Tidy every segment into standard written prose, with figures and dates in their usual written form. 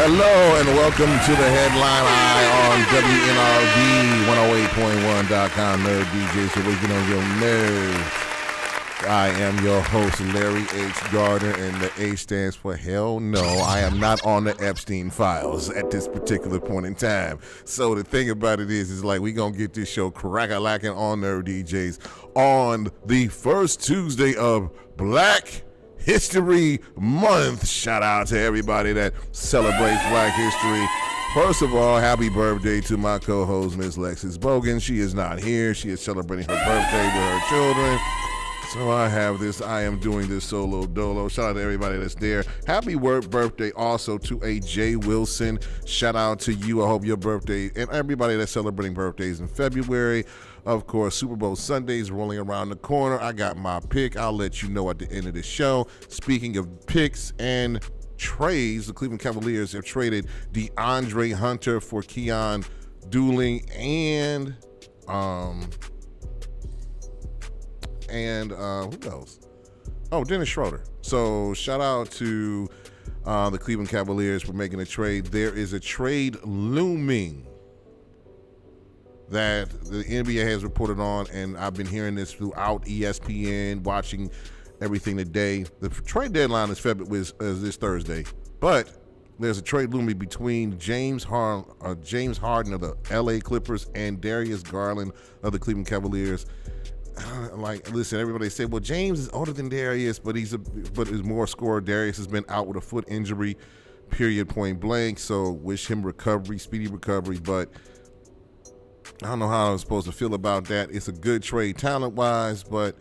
Hello and welcome to the Headline Eye on WNRV 108.1.com. Nerd DJ, so we get on your nerves. I am your host, Larry H. Gardner, and the H stands for hell no. I am not on the Epstein files at this particular point in time. So the thing about it is like we gonna get this show crack-a-lacking on Nerd DJs on the first Tuesday of Black History Month. Shout out to everybody that celebrates Black History. First of all, happy birthday to my co-host, Miss Lexis Bogan. She is not here. She is celebrating her birthday with her children. So I am doing this solo dolo. Shout out to everybody that's there. Happy birthday also to a Jay Wilson. Shout out to you. I hope your birthday and everybody that's celebrating birthdays in February. Of course, Super Bowl Sunday is rolling around the corner. I got my pick. I'll let you know at the end of the show. Speaking of picks and trades, the Cleveland Cavaliers have traded DeAndre Hunter for Keon Dooling and who else? Oh, Dennis Schroeder. So shout out to the Cleveland Cavaliers for making a trade. There is a trade looming that the NBA has reported on, and I've been hearing this throughout ESPN, watching everything today. The trade deadline is this Thursday, but there's a trade looming between James Harden of the LA Clippers and Darius Garland of the Cleveland Cavaliers. Listen, everybody say, well, James is older than Darius, but is more scorer. Darius has been out with a foot injury, period, point blank. So wish him speedy recovery. But I don't know how I'm supposed to feel about that. It's a good trade talent-wise, but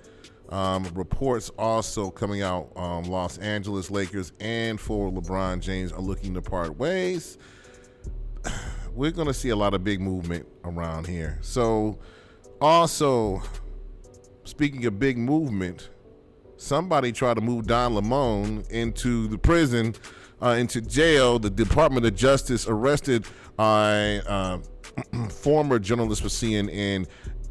reports also coming out, Los Angeles Lakers and for LeBron James are looking to part ways. We're going to see a lot of big movement around here. So also, speaking of big movement, somebody tried to move Don Lemon into the prison, into jail. The Department of Justice arrested former journalist for CNN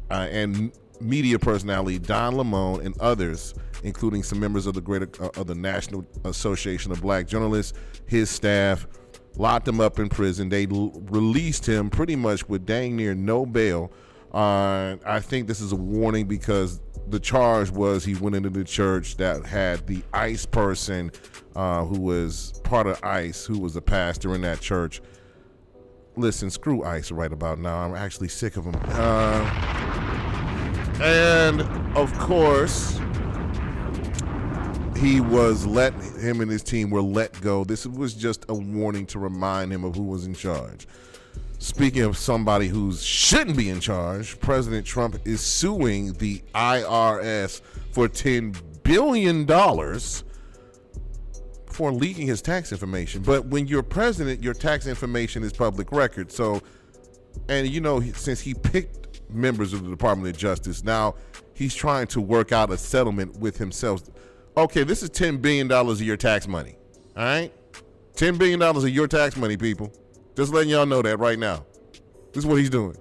and media personality Don Lemon and others, including some members of the National Association of Black Journalists. His staff locked him up in prison. They released him pretty much with dang near no bail. I think this is a warning because the charge was he went into the church that had the ICE person who was part of ICE, who was a pastor in that church. Listen, screw ICE right about now. I'm actually sick of them. And of course, him and his team were let go. This was just a warning to remind him of who was in charge. Speaking of somebody who shouldn't be in charge, President Trump is suing the IRS for $10 billion for leaking his tax information. But when you're president, your tax information is public record. So, and since he picked members of the Department of Justice, now he's trying to work out a settlement with himself. Okay, this is $10 billion of your tax money. All right? $10 billion of your tax money, people. Just letting y'all know that right now. This is what he's doing.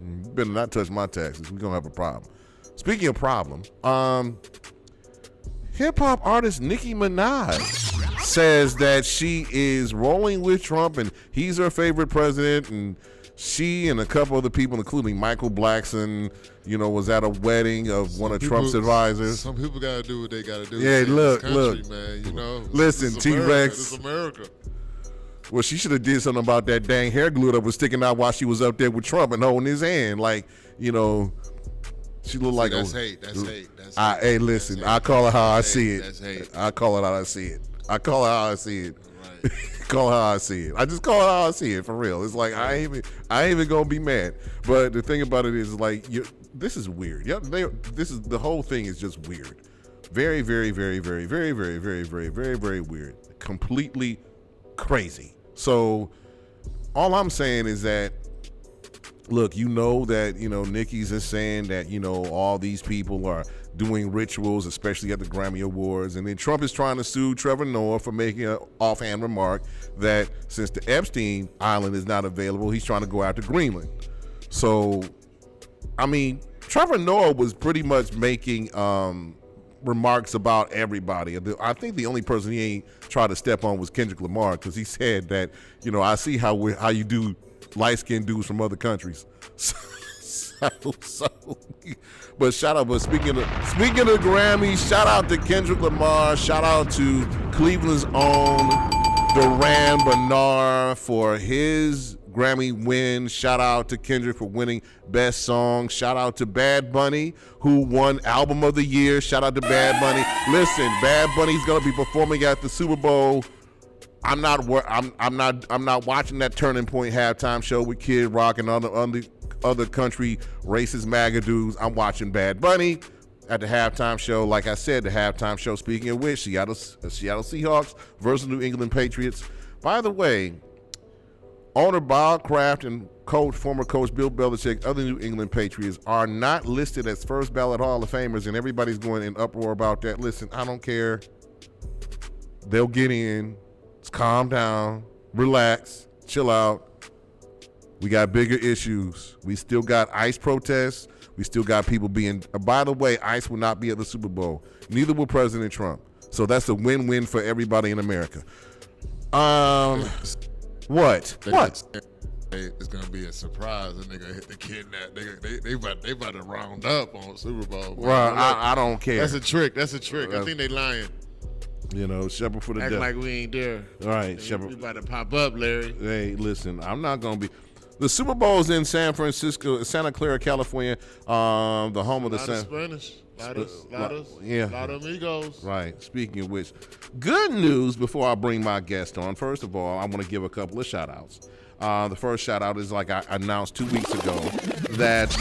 You better not touch my taxes. We're going to have a problem. Speaking of problem, hip-hop artist Nicki Minaj says that she is rolling with Trump and he's her favorite president, and she and a couple other people, including Michael Blackson, was at a wedding of one of Trump's advisors. Some people got to do what they got to do. Yeah, look, man. Listen, T-Rex. It's America. Well, she should have did something about that dang hair glue that was sticking out while she was up there with Trump and holding his hand. She looked like that's hate. That's hate. Hey, listen, I call it how I see it. That's hate. I call it how I see it. I call it how I see it. Right. Call it how I see it. I just call it how I see it, for real. It's like I ain't even gonna be mad. But the thing about it is this is weird. The whole thing is just weird. Very, very, very, very, very, very, very, very, very, very weird. Completely crazy. So all I'm saying is that, look, that, Nicki's is saying that, all these people are doing rituals, especially at the Grammy Awards. And then Trump is trying to sue Trevor Noah for making an offhand remark that since the Epstein Island is not available, he's trying to go after Greenland. So, Trevor Noah was pretty much making remarks about everybody. I think the only person he ain't tried to step on was Kendrick Lamar, because he said that, I see how you do light-skinned dudes from other countries. But shout out. But speaking of the Grammys, shout out to Kendrick Lamar. Shout out to Cleveland's own Duran Bernard for his Grammy win. Shout out to Kendrick for winning Best Song. Shout out to Bad Bunny, who won Album of the Year. Shout out to Bad Bunny. Listen, Bad Bunny's gonna be performing at the Super Bowl. I'm not watching that Turning Point halftime show with Kid Rock and other country racist MAGA dudes. I'm watching Bad Bunny at the halftime show. Like I said, the halftime show, speaking of which, Seattle Seahawks versus New England Patriots. By the way, owner Bob Kraft and former coach Bill Belichick, other New England Patriots, are not listed as first ballot Hall of Famers, and everybody's going in uproar about that. Listen, I don't care. They'll get in. Just calm down, relax, chill out. We got bigger issues. We still got ICE protests. We still got people being. By the way, ICE will not be at the Super Bowl. Neither will President Trump. So that's a win-win for everybody in America. What? It's gonna be a surprise. And they're gonna hit the kidnap. They about to round up on Super Bowl. Well, I don't care. That's a trick. I think they lying. Shepherd for the Act devil. like we ain't there. All right, Shepherd. We about to pop up, Larry. Hey, listen, I'm not gonna be. The Super Bowl's in Santa Clara, California, the home of the Spanish. Lot of amigos. Right. Speaking of which, good news before I bring my guest on. First of all, I want to give a couple of shout outs. The first shout out is, like I announced 2 weeks ago, that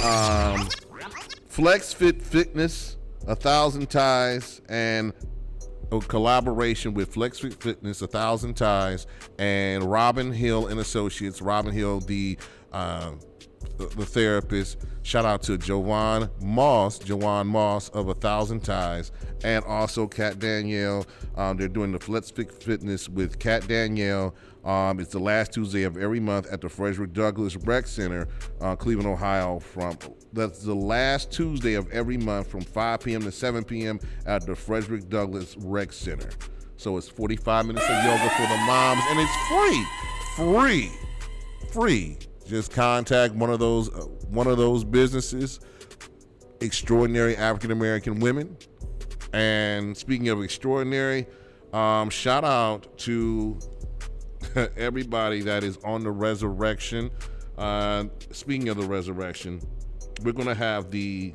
Flex Fit Fitness, 1,000 Ties, and a collaboration with Flex Fit Fitness, 1,000 Ties, and Robin Hill and Associates. Robin Hill, the therapist. Shout out to Joanne Moss of 1,000 Ties, and also Kat Danielle. They're doing the Flex Fit Fitness with Kat Danielle. It's the last Tuesday of every month at the Frederick Douglass Rec Center, Cleveland, Ohio. That's the last Tuesday of every month from 5 p.m. to 7 p.m. at the Frederick Douglass Rec Center. So it's 45 minutes of yoga for the moms, and it's free. Just contact one of those businesses, Extraordinary African American Women. And speaking of extraordinary, shout out to everybody that is on the resurrection. Speaking of the resurrection, we're going to have the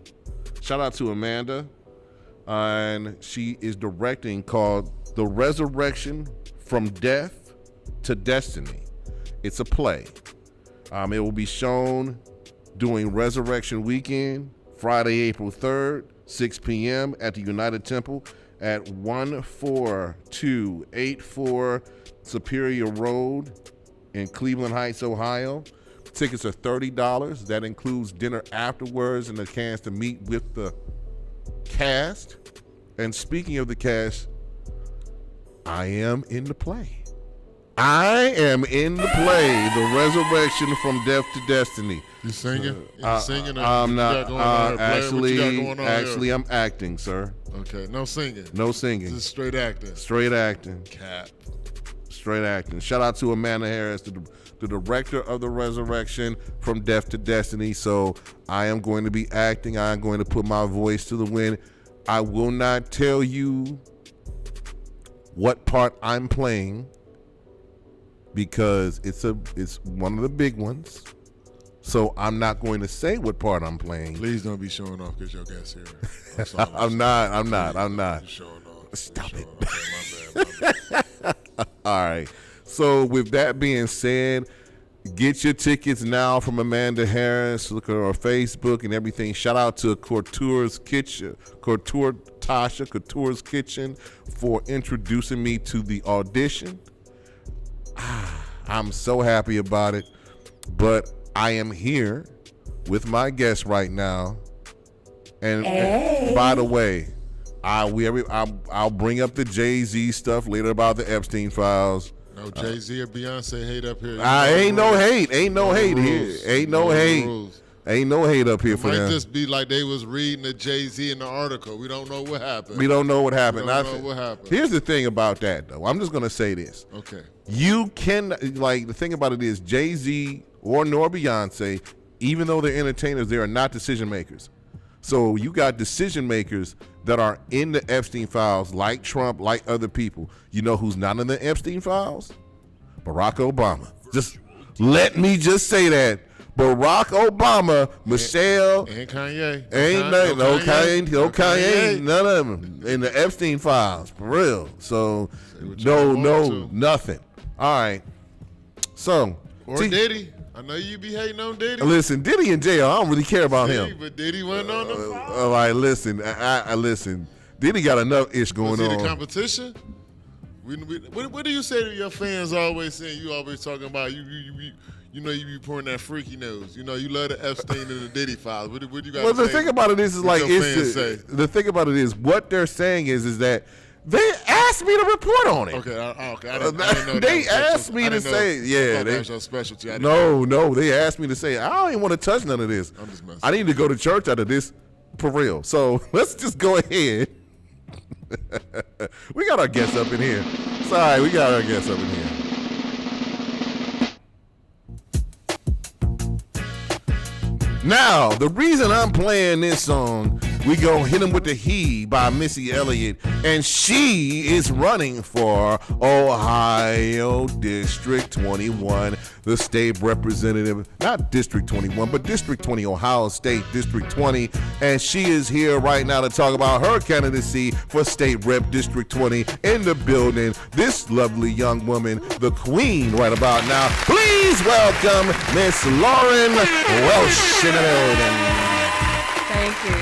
shout out to Amanda, and she is directing, called The Resurrection from Death to Destiny. It's a play. It will be shown during Resurrection Weekend, Friday, April 3rd, 6 p.m. at the United Temple at 14284 Superior Road in Cleveland Heights, Ohio. Tickets are $30. That includes dinner afterwards and a chance to meet with the cast. And speaking of the cast, I am in the play. The Resurrection from Death to Destiny. You singing? I'm not. Actually, I'm acting, sir. Okay, no singing. Just straight acting. Cat. Straight acting. Shout out to Amanda Harris, the director of The Resurrection from Death to Destiny. So I am going to be acting. I am going to put my voice to the wind. I will not tell you what part I'm playing, because it's one of the big ones. So I'm not going to say what part I'm playing. Please don't be showing off because your guest here. I'm not. Showing off. Stop it. Okay, my bad. All right. So with that being said, get your tickets now from Amanda Harris. Look at her Facebook and everything. Shout out to Couture's Kitchen, Couture's Kitchen, for introducing me to the audition. I'm so happy about it. But I am here with my guest right now. And by the way, I'll bring up the Jay-Z stuff later about the Epstein files. No Jay-Z or Beyonce hate up here. Ain't no hate here. Ain't no hate. Ain't no hate up here It for might them. just be like they was reading the Jay-Z in the article. We don't know what happened. We don't know what happened. We don't know what happened. Here's the thing about that, though. I'm just going to say this. Okay. You can, like, the thing about it is Jay-Z nor Beyonce, even though they're entertainers, they are not decision makers. So you got decision makers that are in the Epstein files, like Trump, like other people. You know who's not in the Epstein files? Barack Obama. Just let me just say that. Barack Obama, Michelle, and Kanye. ain't nothing. No Kanye, none of them in the Epstein files, for real. So no, nothing. All right. So or Diddy. I know you be hating on Diddy. Listen, Diddy in jail. I don't really care about him. But Diddy went on the file. All right, listen. I listen. Diddy got enough ish going Was he on. the competition? What do you say to your fans? Always saying you always talking about you be pouring that freaky nose. You know you love the Epstein and the Diddy files. What you got? Well, the thing about it is like the thing about it is what they're saying is that they asked me to report on it. Okay. I didn't know they that asked me to say, yeah. That's your specialty. No, they asked me to say, I don't even want to touch none of this. I'm just messing. I need to go to church out of this for real. So let's just go ahead. We got our guests up in here. Sorry, we got our guests up in here. Now, the reason I'm playing this song, we go Hit 'Em With the He by Missy Elliott, and she is running for Ohio District 21, the state representative, not District 21, but District 20, Ohio State District 20, and she is here right now to talk about her candidacy for State Rep District 20 in the building. This lovely young woman, the queen right about now. Please welcome Miss Lauren Welch in the building. Thank you.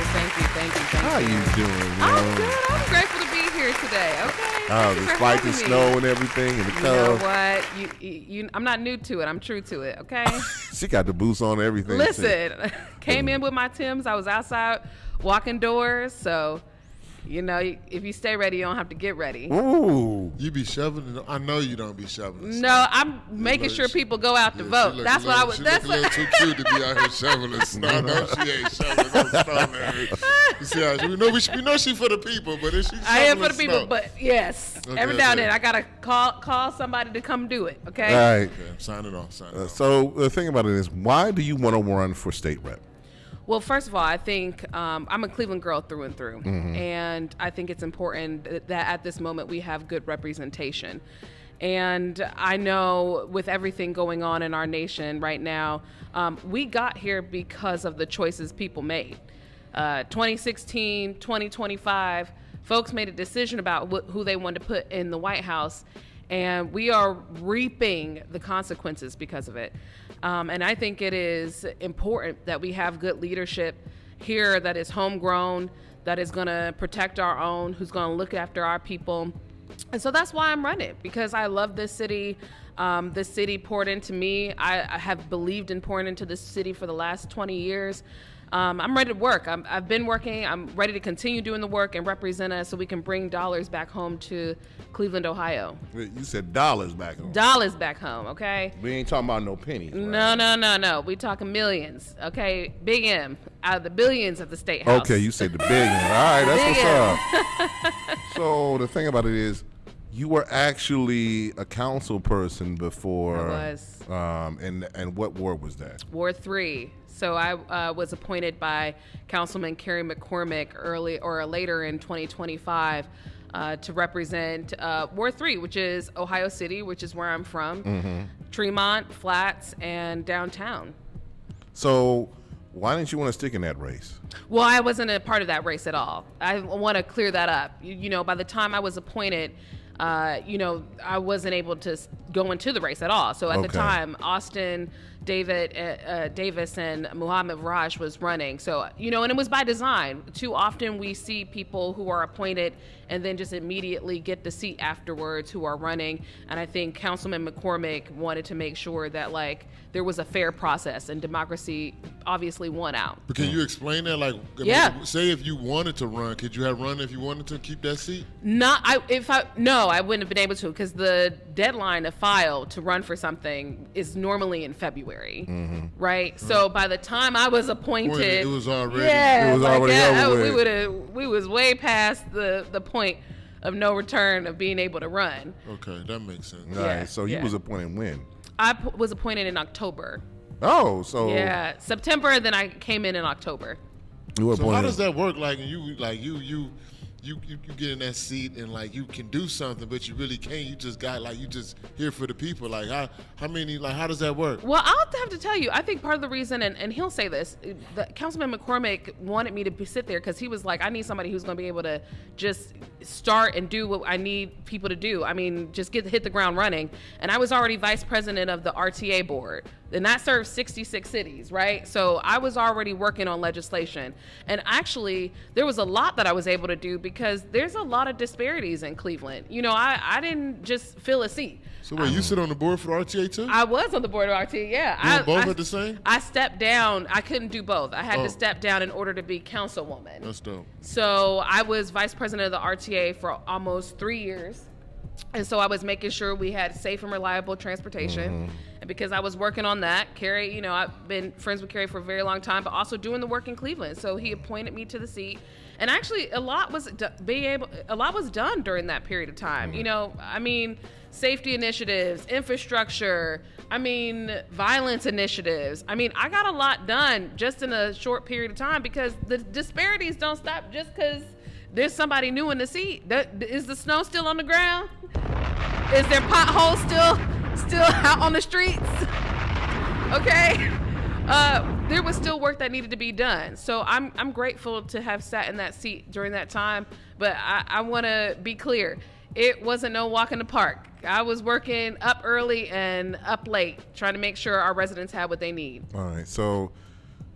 How you doing? I'm good. I'm grateful to be here today. Okay. Thank you for Despite the having me. snow and everything and the You know cold. what? I'm not new to it. I'm true to it. Okay. She got the boots on and everything. Listen, came in with my Timbs. I was outside walking doors, so. You know, if you stay ready, you don't have to get ready. Ooh. You be shoveling. I know you don't be shoveling. No, I'm making sure people go out to vote. That's what I was. That's a little too cute to be out here shoveling snow. No, she ain't shoveling no snow, man. You see how we know she for the people, but if she's I am for the snow. people, but yes, Okay, every now and okay. then I gotta call somebody to come do it. Okay. All right. Okay, sign it off. So the thing about it is, why do you want to run for state rep? Well, first of all, I think I'm a Cleveland girl through and through, and I think it's important that at this moment we have good representation. And I know with everything going on in our nation right now, we got here because of the choices people made. 2016, 2025, folks made a decision about who they wanted to put in the White House, and we are reaping the consequences because of it. And I think it is important that we have good leadership here that is homegrown, that is going to protect our own, who's going to look after our people. And so that's why I'm running, because I love this city. This city poured into me. I have believed in pouring into this city for the last 20 years. I'm ready to work. I've been working. I'm ready to continue doing the work and represent us so we can bring dollars back home to Cleveland, Ohio. You said dollars back home. Dollars back home, okay? We ain't talking about no pennies. Right? No. We talking millions, okay? Big M, out of the billions of the state house. Okay, you said the billion. All right, that's what's up. So the thing about it is, you were actually a council person before. I was. And what ward was that? Ward 3. So I was appointed by Councilman Kerry McCormick later in 2025 to represent Ward 3, which is Ohio City, which is where I'm from, Tremont, Flats, and downtown. So why didn't you want to stick in that race? Well, I wasn't a part of that race at all. I want to clear that up. You know, by the time I was appointed, I wasn't able to go into the race at all. So at the time, Austin Davis and Muhammad Raj was running. So, and it was by design. Too often we see people who are appointed and then just immediately get the seat afterwards who are running. And I think Councilman McCormick wanted to make sure that, there was a fair process and democracy obviously won out. But can you explain that? Say if you wanted to run, could you have run if you wanted to keep that seat? No, I wouldn't have been able to, because the deadline to file to run for something is normally in February. February, right? So by the time I was appointed, it was already yeah, it was already over with. we was way past the point of no return of being able to run. Okay, that makes sense. All Yeah, right. So you yeah. was appointed when? Was appointed in October. Oh, so Yeah, September, and then I came in October. you were So appointed. how does that work? Like you get in that seat and like you can do something, but you really can't. You just got like you just here for the people. Like how does that work? Well, I'll have to tell you, I think part of the reason, and he'll say this, Councilman McCormick wanted me to sit there because he was like, I need somebody who's going to be able to just start and do what I need people to do. I mean, just hit the ground running. And I was already vice president of the RTA board. And that serves 66 cities, right? So I was already working on legislation. And actually, there was a lot that I was able to do because there's a lot of disparities in Cleveland. You know, I didn't just fill a seat. So wait, you sit on the board for the RTA too? I was on the board of RTA, yeah. Doing both at the same? I stepped down. I couldn't do both. I had to step down in order to be councilwoman. That's dope. So I was vice president of the RTA for almost 3 years. And so I was making sure we had safe and reliable transportation. And because I was working on that, Kerry, you know, I've been friends with Kerry for a very long time, but also doing the work in Cleveland. So he appointed me to the seat. And actually, a lot was done during that period of time. You know, I mean, safety initiatives, infrastructure, I mean, violence initiatives. I mean, I got a lot done just in a short period of time because the disparities don't stop just because there's somebody new in the seat. Is the snow still on the ground? Is there potholes still out on the streets? Okay. There was still work that needed to be done. So I'm grateful to have sat in that seat during that time. But I want to be clear. It wasn't no walk in the park. I was working up early and up late, trying to make sure our residents had what they need. All right. So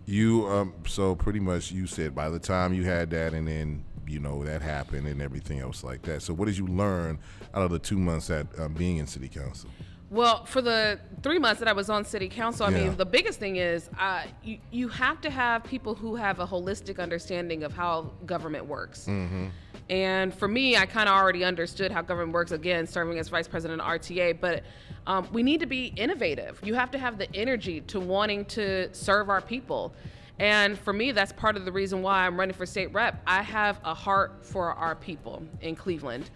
you so pretty much you said by the time you had that and then you know that happened and everything else like that. So what did you learn out of the 2 months at being in city council? Well, for the 3 months that I was on city council, I Yeah. mean, the biggest thing is you have to have people who have a holistic understanding of how government works. And for me, I kind of already understood how government works, again, serving as vice president of RTA, but we need to be innovative. You have to have the energy to wanting to serve our people. And for me, that's part of the reason why I'm running for state rep. I have a heart for our people in Cleveland.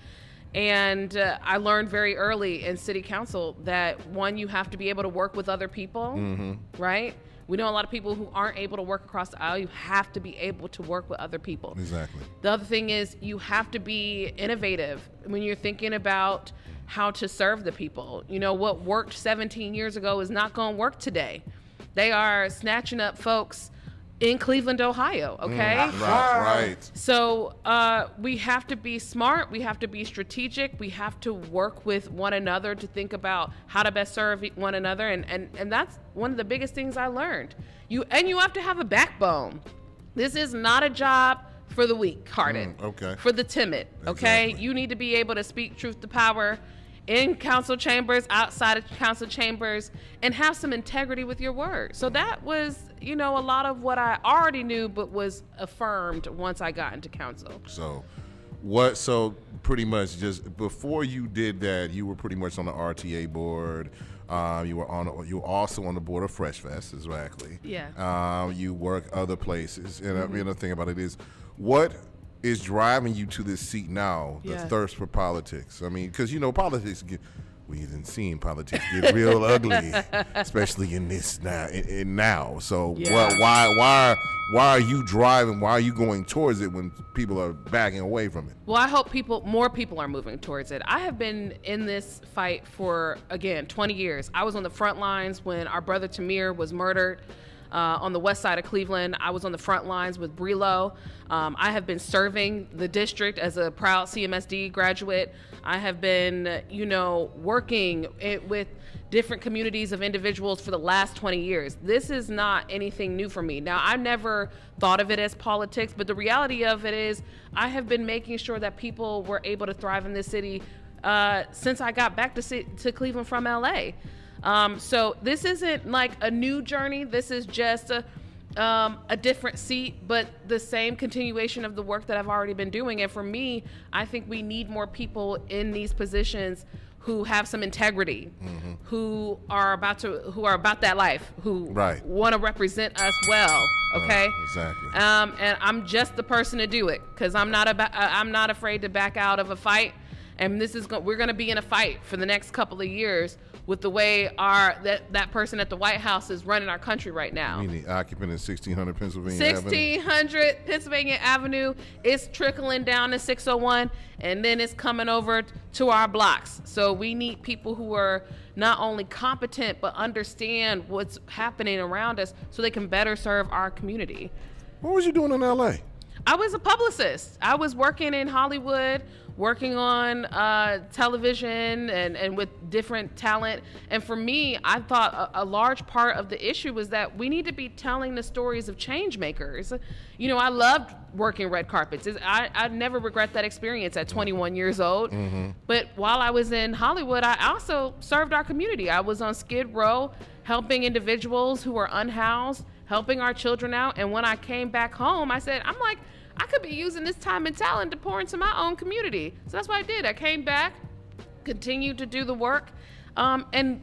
And I learned very early in city council that, one, you have to be able to work with other people, right? We know a lot of people who aren't able to work across the aisle. You have to be able to work with other people. Exactly. The other thing is you have to be innovative when you're thinking about how to serve the people. You know, what worked 17 years ago is not going to work today. They are snatching up folks in Cleveland, Ohio, okay? Right. So we have to be smart, we have to be strategic, we have to work with one another to think about how to best serve one another, and that's one of the biggest things I learned. You have to have a backbone. This is not a job for the weak-hearted, okay. for the timid, okay? Exactly. You need to be able to speak truth to power in council chambers, outside of council chambers, and have some integrity with your word. So that was, you know, a lot of what I already knew, but was affirmed once I got into council. So pretty much just before you did that, you were pretty much on the RTA board. You were also on the board of Fresh Fest, exactly. Yeah. You work other places. And the thing about it is, what is driving you to this seat now, the thirst for politics? I mean, because, you know, politics we didn't see politics get real ugly, especially in this now. So why are you driving? Why are you going towards it when people are backing away from it? Well, I hope more people are moving towards it. I have been in this fight for, again, 20 years. I was on the front lines when our brother Tamir was murdered. On the west side of Cleveland. I was on the front lines with Brelo. I have been serving the district as a proud CMSD graduate. I have been, you know, working with different communities of individuals for the last 20 years. This is not anything new for me. Now, I never thought of it as politics, but the reality of it is I have been making sure that people were able to thrive in this city since I got back to Cleveland from LA. So this isn't like a new journey. This is just a different seat, but the same continuation of the work that I've already been doing. And for me, I think we need more people in these positions who have some integrity, who are about that life, who want to represent us well. Okay. Exactly. And I'm just the person to do it, because I'm not afraid to back out of a fight. And we're going to be in a fight for the next couple of years with the way that person at the White House is running our country right now. You mean the occupant at 1600 Pennsylvania Avenue? 1600 Pennsylvania Avenue. It's trickling down to 601, and then it's coming over to our blocks. So we need people who are not only competent, but understand what's happening around us so they can better serve our community. What was you doing in L.A.? I was a publicist. I was working in Hollywood, working on television and with different talent. And for me, I thought a large part of the issue was that we need to be telling the stories of change makers. You know, I loved working red carpets. I never regret that experience at 21 years old. But while I was in Hollywood, I also served our community. I was on Skid Row helping individuals who were unhoused, helping our children out. And when I came back home, I said, I could be using this time and talent to pour into my own community. So that's what I did. I came back, continued to do the work, and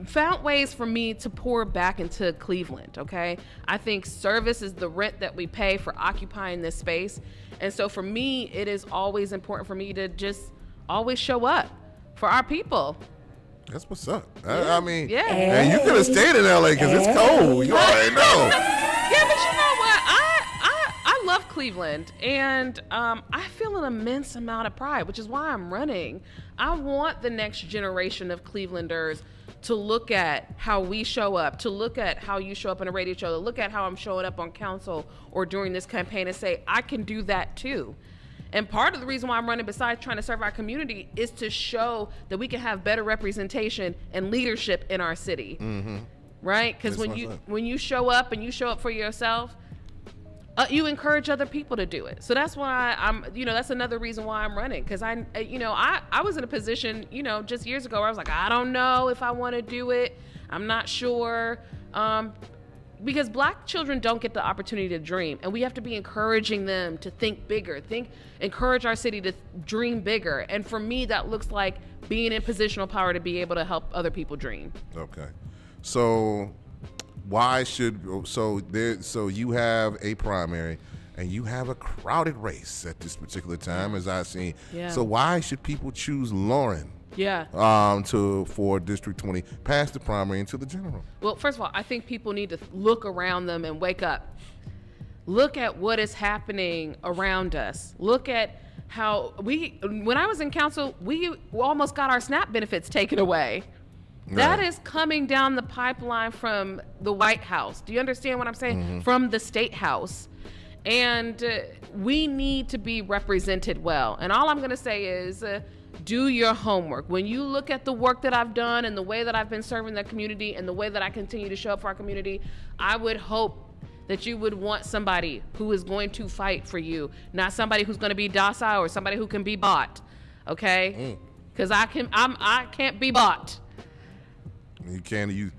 found ways for me to pour back into Cleveland, okay? I think service is the rent that we pay for occupying this space. And so for me, it is always important for me to just always show up for our people. That's what's up. I mean, and you could have stayed in L.A. because it's cold. You already know. Yeah, but you know what? I love Cleveland, and I feel an immense amount of pride, which is why I'm running. I want the next generation of Clevelanders to look at how we show up, to look at how you show up on a radio show, to look at how I'm showing up on council or during this campaign and say, I can do that too. And part of the reason why I'm running, besides trying to serve our community, is to show that we can have better representation and leadership in our city, right? Because when you show up and you show up for yourself, you encourage other people to do it. So that's why that's another reason why I'm running. Because I was in a position, just years ago where I was like, I don't know if I want to do it. I'm not sure. Because Black children don't get the opportunity to dream, and we have to be encouraging them to think bigger, encourage our city to dream bigger. And for me, that looks like being in positional power to be able to help other people dream. Okay. So so you have a primary and you have a crowded race at this particular time, as I see. Yeah. So why should people choose Lauren? Yeah. For District 20, past the primary into the general? Well, first of all, I think people need to look around them and wake up. Look at what is happening around us. Look at how when I was in council, we almost got our SNAP benefits taken away. Right. That is coming down the pipeline from the White House. Do you understand what I'm saying? From the State House. And we need to be represented well. And all I'm going to say is, do your homework. When you look at the work that I've done and the way that I've been serving the community and the way that I continue to show up for our community, I would hope that you would want somebody who is going to fight for you, not somebody who's going to be docile or somebody who can be bought. Okay? Because I can't be bought. You can't. You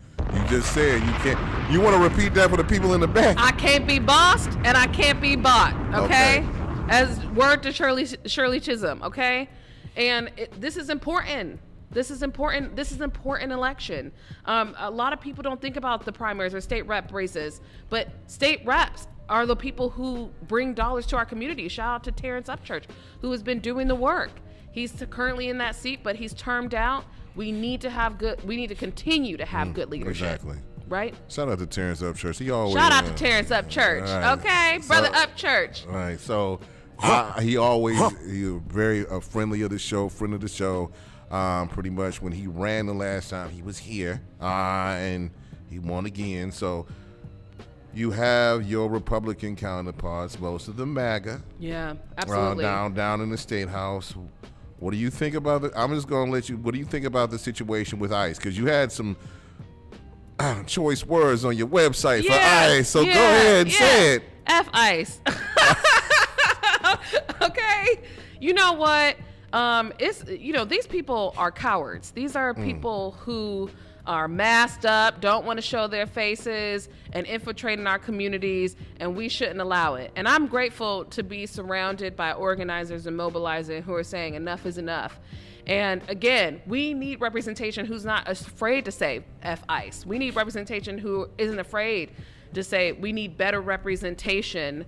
just said you can't. You want to repeat that for the people in the back? I can't be bossed and I can't be bought. Okay? As word to Shirley Chisholm. Okay? And this is important. This is important. This is an important election. A lot of people don't think about the primaries or state rep races, but state reps are the people who bring dollars to our community. Shout out to Terrence Upchurch, who has been doing the work. He's currently in that seat, but he's termed out. We need to continue to have good leadership. Exactly. Right? Shout out to Terrence Upchurch. Shout out to Terrence Upchurch. Right. Okay, Brother Upchurch. All right. So he was very friendly of the show, friend of the show. Pretty much when he ran the last time, he was here, and he won again. So you have your Republican counterparts, most of the MAGA. Yeah, absolutely. Down in the State House. What do you think about it? I'm just going to let you. What do you think about the situation with ICE? Because you had some choice words on your website for ICE. So go ahead and say it. F ICE. Okay. You know what? These people are cowards. These are people who are masked up, don't want to show their faces, and infiltrating our communities, and we shouldn't allow it. And I'm grateful to be surrounded by organizers and mobilizers who are saying enough is enough. And again, we need representation who's not afraid to say F ICE. We need representation who isn't afraid to say we need better representation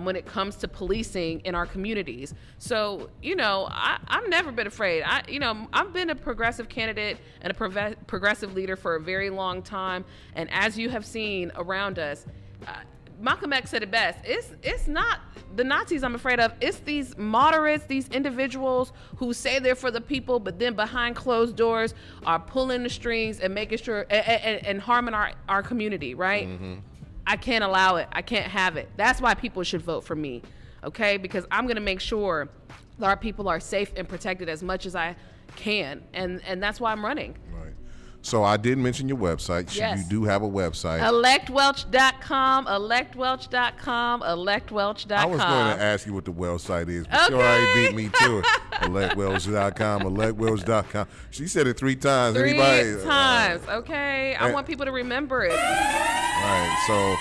when it comes to policing in our communities. So, I've never been afraid. I've been a progressive candidate and a progressive leader for a very long time. And as you have seen around us, Malcolm X said it best. It's not the Nazis I'm afraid of. It's these moderates, these individuals who say they're for the people, but then behind closed doors are pulling the strings and making sure and harming our community, right? Mm-hmm. I can't allow it. I can't have it. That's why people should vote for me, okay? Because I'm going to make sure that our people are safe and protected as much as I can, and that's why I'm running. Right. So I did mention your website. Yes. You do have a website. electwelch.com. I was going to ask you what the website is, but you already beat me to it. electwelch.com. She said it 3 times. Three Anybody? times, okay? I want people to remember it. Right. So,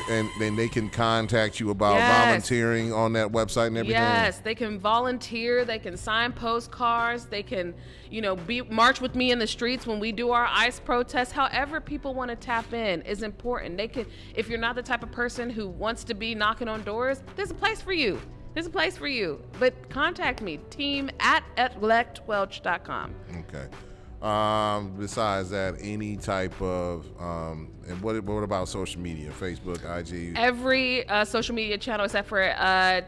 and then they can contact you about volunteering on that website and everything? Yes, they can volunteer. They can sign postcards. They can, march with me in the streets when we do our ICE protests. However people want to tap in is important. They can, if you're not the type of person who wants to be knocking on doors, there's a place for you. But contact me, team@electwelch.com. Okay. Besides that, any type of and what about social media? Facebook, IG? Every social media channel except for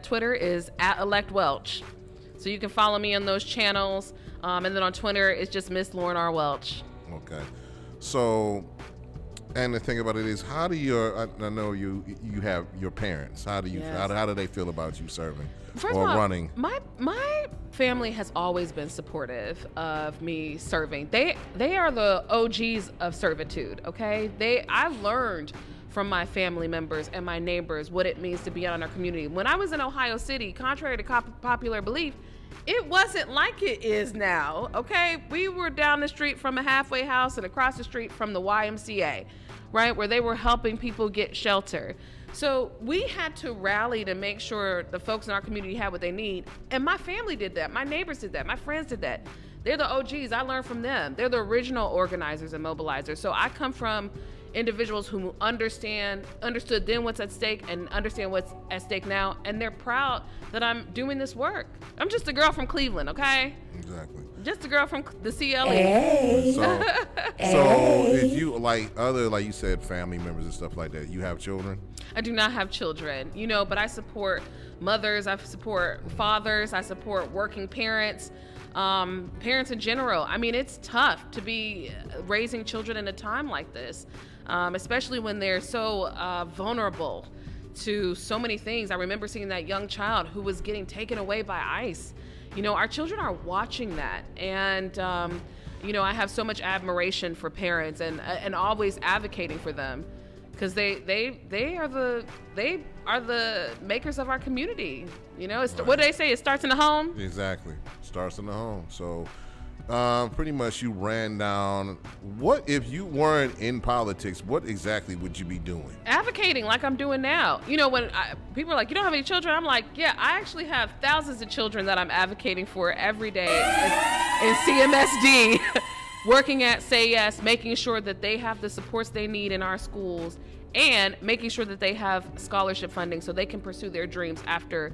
Twitter is @electwelch. So you can follow me on those channels. And then on Twitter, it's just Miss Lauren R. Welch. Okay. So, and the thing about it is, how do I know you have your parents. How do you how do they feel about you serving running? My family has always been supportive of me serving. They are the OGs of servitude, okay? I've learned from my family members and my neighbors what it means to be out in our community. When I was in Ohio City, contrary to popular belief, it wasn't like it is now, okay? We were down the street from a halfway house and across the street from the YMCA, right, where they were helping people get shelter. So we had to rally to make sure the folks in our community had what they need. And my family did that. My neighbors did that. My friends did that. They're the OGs. I learned from them. They're the original organizers and mobilizers. So I come from individuals who understood then what's at stake and understand what's at stake now. And they're proud that I'm doing this work. I'm just a girl from Cleveland, okay? Exactly. Just a girl from the CLE. Hey. So if you like you said, family members and stuff like that, you have children? I do not have children, but I support mothers, I support fathers, I support working parents, parents in general. I mean, it's tough to be raising children in a time like this, especially when they're so vulnerable to so many things. I remember seeing that young child who was getting taken away by ICE. Our children are watching that, and I have so much admiration for parents and always advocating for them, because they are the makers of our community. Right. What do they say? It starts in the home. Exactly, starts in the home. So pretty much you ran down. What if you weren't in politics? What exactly would you be doing? Advocating, like I'm doing now. When people are like, "You don't have any children," I'm like, "Yeah, I actually have thousands of children that I'm advocating for every day in CMSD." Working at Say Yes, making sure that they have the supports they need in our schools, and making sure that they have scholarship funding so they can pursue their dreams after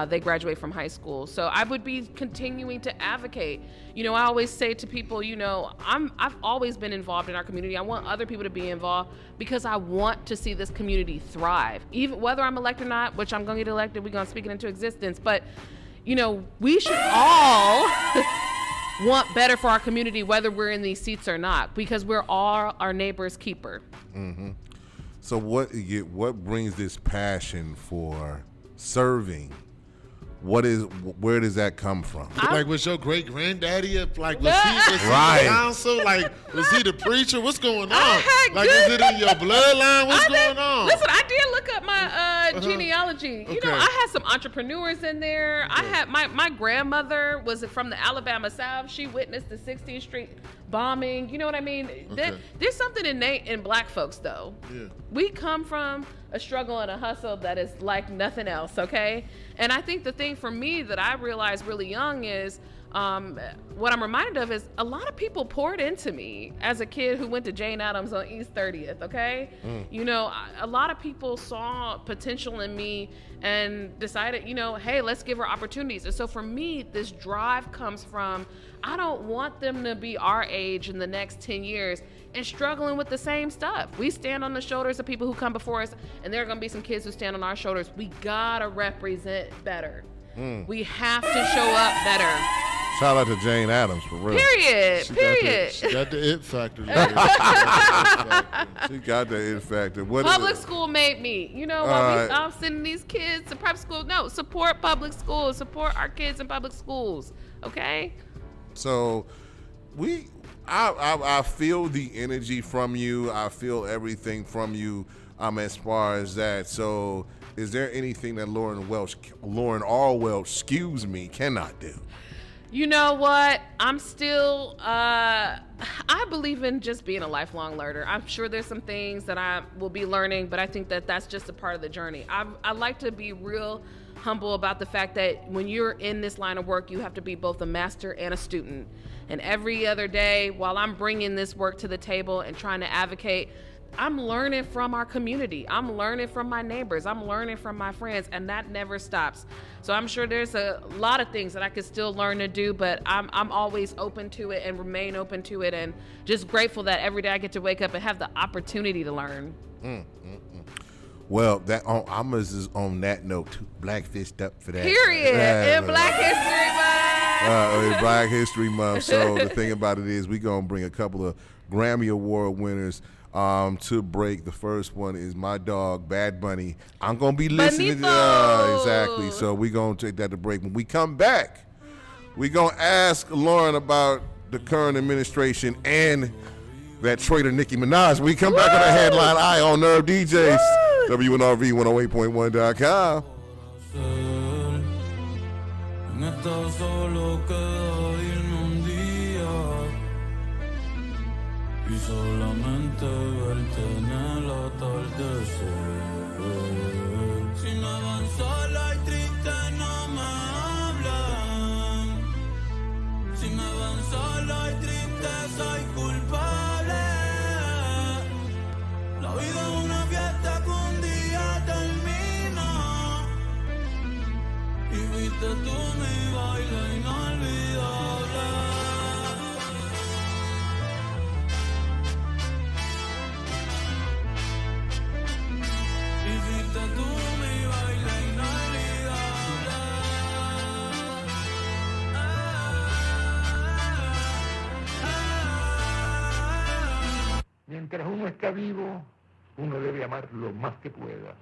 they graduate from high school. So I would be continuing to advocate. I always say to people, I've always been involved in our community. I want other people to be involved because I want to see this community thrive. Even whether I'm elected or not, which I'm going to get elected, we're going to speak it into existence. But, we should all want better for our community, whether we're in these seats or not, because we're all our neighbor's keeper. Mm-hmm. So what brings this passion for serving? Where does that come from? Was your great granddaddy was he the council? Was he the preacher? What's going on? Is it in your bloodline? What's going on? Listen, I did look up my genealogy. Okay. I had some entrepreneurs in there. Okay. I had my grandmother was from the Alabama South. She witnessed the 16th Street bombing. You know what I mean? There's something innate in black folks, though. Yeah. We come from a struggle and a hustle that is like nothing else, okay? And I think the thing for me that I realized really young is what I'm reminded of is a lot of people poured into me as a kid who went to Jane Addams on East 30th, okay? You know, a lot of people saw potential in me and decided, you know, hey, let's give her opportunities. And so for me, this drive comes from, I don't want them to be our age in the next 10 years and struggling with the same stuff. We stand on the shoulders of people who come before us, and there are gonna be some kids who stand on our shoulders. We gotta represent better. We have to show up better. Shout out to Jane Addams for real. Period. She got the it factor. She got the it factor. Public school made me. You know, while we stop sending these kids to prep school, no, support public schools. Support our kids in public schools. Okay? So I feel the energy from you. I feel everything from you as far as that. So is there anything that Lauren R. Welch, cannot do? You know what? I'm still, I believe in just being a lifelong learner. I'm sure there's some things that I will be learning, but I think that that's just a part of the journey. I like to be real humble about the fact that when you're in this line of work, you have to be both a master and a student. And every other day, while I'm bringing this work to the table and trying to advocate, I'm learning from our community. I'm learning from my neighbors. I'm learning from my friends, and that never stops. So I'm sure there's a lot of things that I could still learn to do, but I'm always open to it and remain open to it, and just grateful that every day I get to wake up and have the opportunity to learn. Well, I'm just on that note, Black Fist up for that. Period. In Black History Month. In Black History Month. So the thing about it is, we're gonna bring a couple of Grammy Award winners to break. The first one is my dog, Bad Bunny. I'm going to be listening to exactly. So we're going to take that to break. When we come back, we're going to ask Lauren about the current administration and that traitor Nicki Minaj. We come back on the headline eye on Nerve DJs. WNRV 108.1.com. Y solamente verte en el atardecer. Si me van sola y triste no me hablan. Si me van sola y triste soy culpable. La vida es una fiesta que un día termina. Y fuiste tú mi baile inolvidable. Tú mi baile inolvidable. Mientras uno está vivo, uno debe amar lo más que pueda.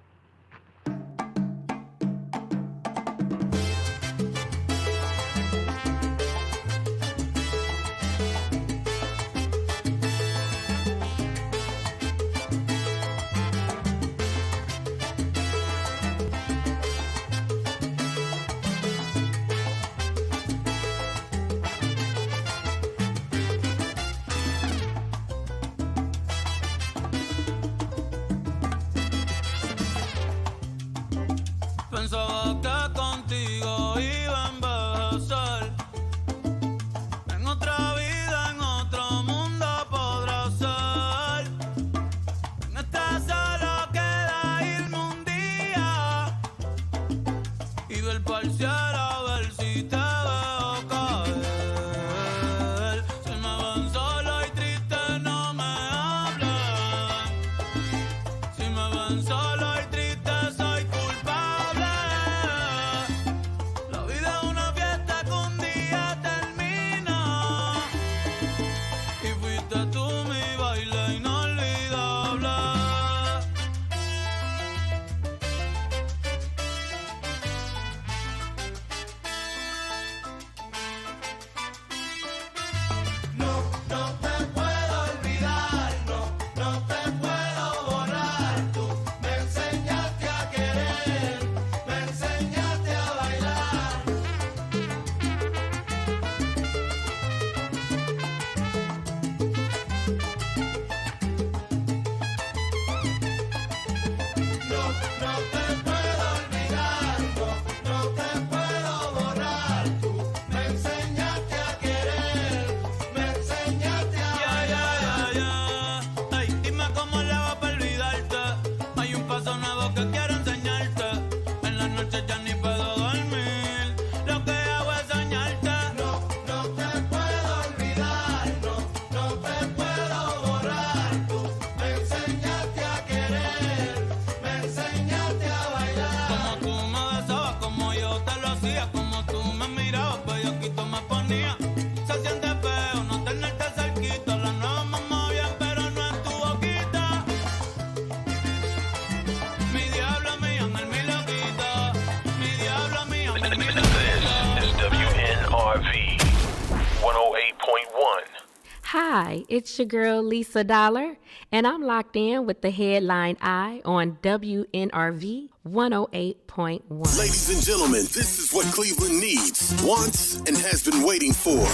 Hi, it's your girl Lisa Dollar, and I'm locked in with the Headline Eye on WNRV 108.1. Ladies and gentlemen, this is what Cleveland needs, wants, and has been waiting for.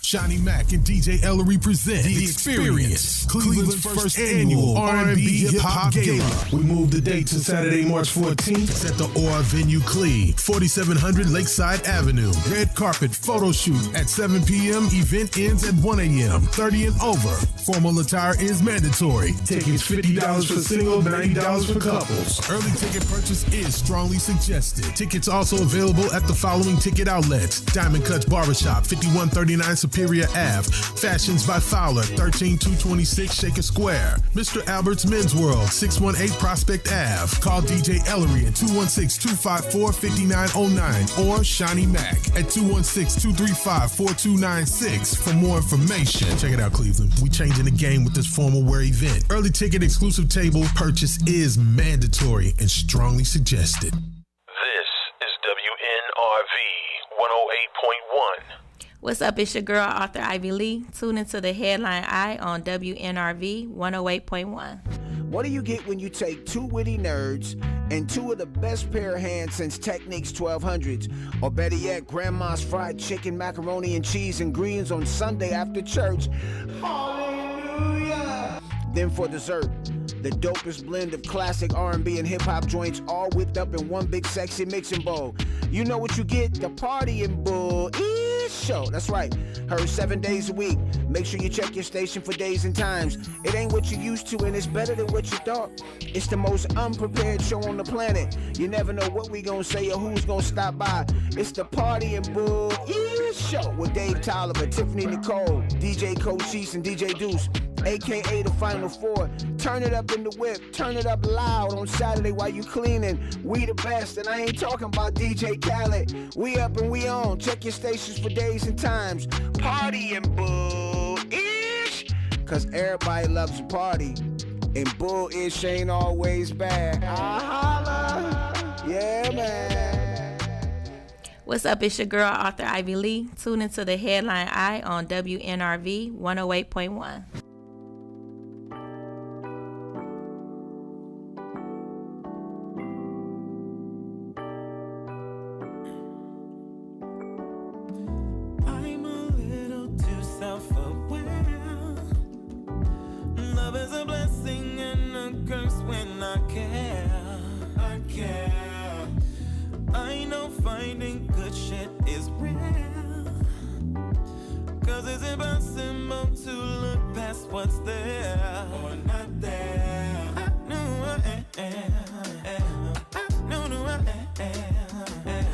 Johnny Mac and DJ Ellery present The Experience, Cleveland's first annual R&B hip-hop gala. We moved the date to Saturday, March 14th at the OR Venue Cleve, 4700 Lakeside Avenue. Red carpet photo shoot at 7 p.m. Event ends at 1 a.m. 30 and over. Formal attire is mandatory. Tickets $50 for single, $90 for couples. Early ticket purchase is strongly suggested. Tickets also available at the following ticket outlets: Diamond Cuts Barbershop, 5139 Superior Ave, Fashions by Fowler, 13226 Shaker Square, Mr. Albert's Men's World, 618 Prospect Ave. Call DJ Ellery at 216-254-5909 or Shawnee Mac at 216-235-4296 for more information. Check it out, Cleveland. We changing the game with this formal wear event. Early ticket exclusive table purchase is mandatory and strongly suggested. This is WNRV 108.1. What's up? It's your girl, Arthur Ivy Lee. Tune into the Headline Eye on WNRV 108.1. What do you get when you take two witty nerds and two of the best pair of hands since Techniques 1200s? Or better yet, Grandma's fried chicken, macaroni and cheese, and greens on Sunday after church. Hallelujah! Then for dessert, the dopest blend of classic R&B and hip-hop joints all whipped up in one big sexy mixing bowl. You know what you get? The Party and Bull Show. That's right. Heard 7 days a week. Make sure you check your station for days and times. It ain't what you used to, and it's better than what you thought. It's the most unprepared show on the planet. You never know what we gonna say or who's gonna stop by. It's the Party and Bull Show with Dave Tolliver, Tiffany Nicole, DJ Cochise, and DJ Deuce, a.k.a. the Final Four. Turn it up in the whip, turn it up loud on Saturday while you cleaning. We the best, and I ain't talking about DJ Khaled. We up and we on. Check your stations for days and times. Party and Bull-ish, cause everybody loves a party, and Bull-ish ain't always bad. Holla. Yeah, man. What's up? It's your girl, Arthur Ivy Lee. Tune into the Headline Eye on WNRV 108.1. Love is a blessing and a curse when I care. I care. I know finding good shit is real, cause it's impossible to look past what's there or not there. I knew I am. I knew I am.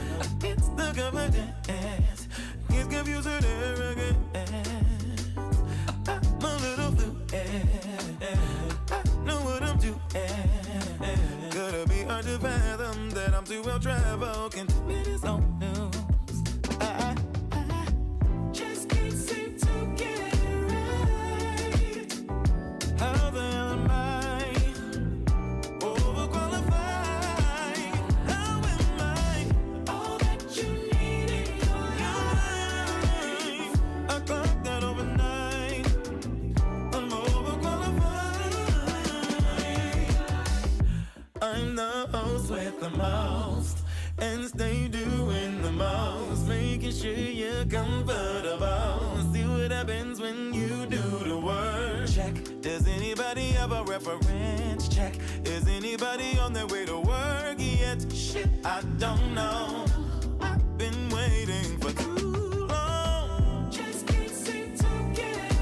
It's the confidence. It's confused with arrogance. I'm a little fluid. I know what I'm doing. Could be hard to fathom that I'm too well traveled. Can it is no news. I just can't seem to get it right. How the hell am I overqualified? How am I all that you need in your life? I clocked that overnight. I'm overqualified. I'm the host with the most, and stay doing the most, making sure you're comfortable. See what happens when you do the work. Check. Does anybody have a reference? Check. Is anybody on their way to work yet? Shit, I don't know. I've been waiting for too long. Just can't seem to get it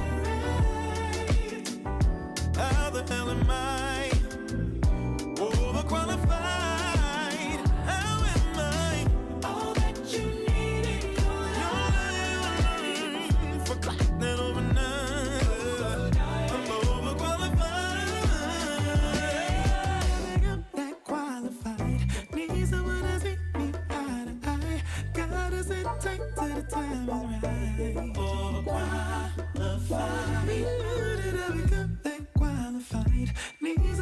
right. How the hell am I overqualified? How am I all that you need in your life? For clocking overnight, I'm overqualified. I'm that qualified. Need someone to see me eye to eye. Gotta sit tight till the time is right. Overqualified. Me, how did I become that qualified? Need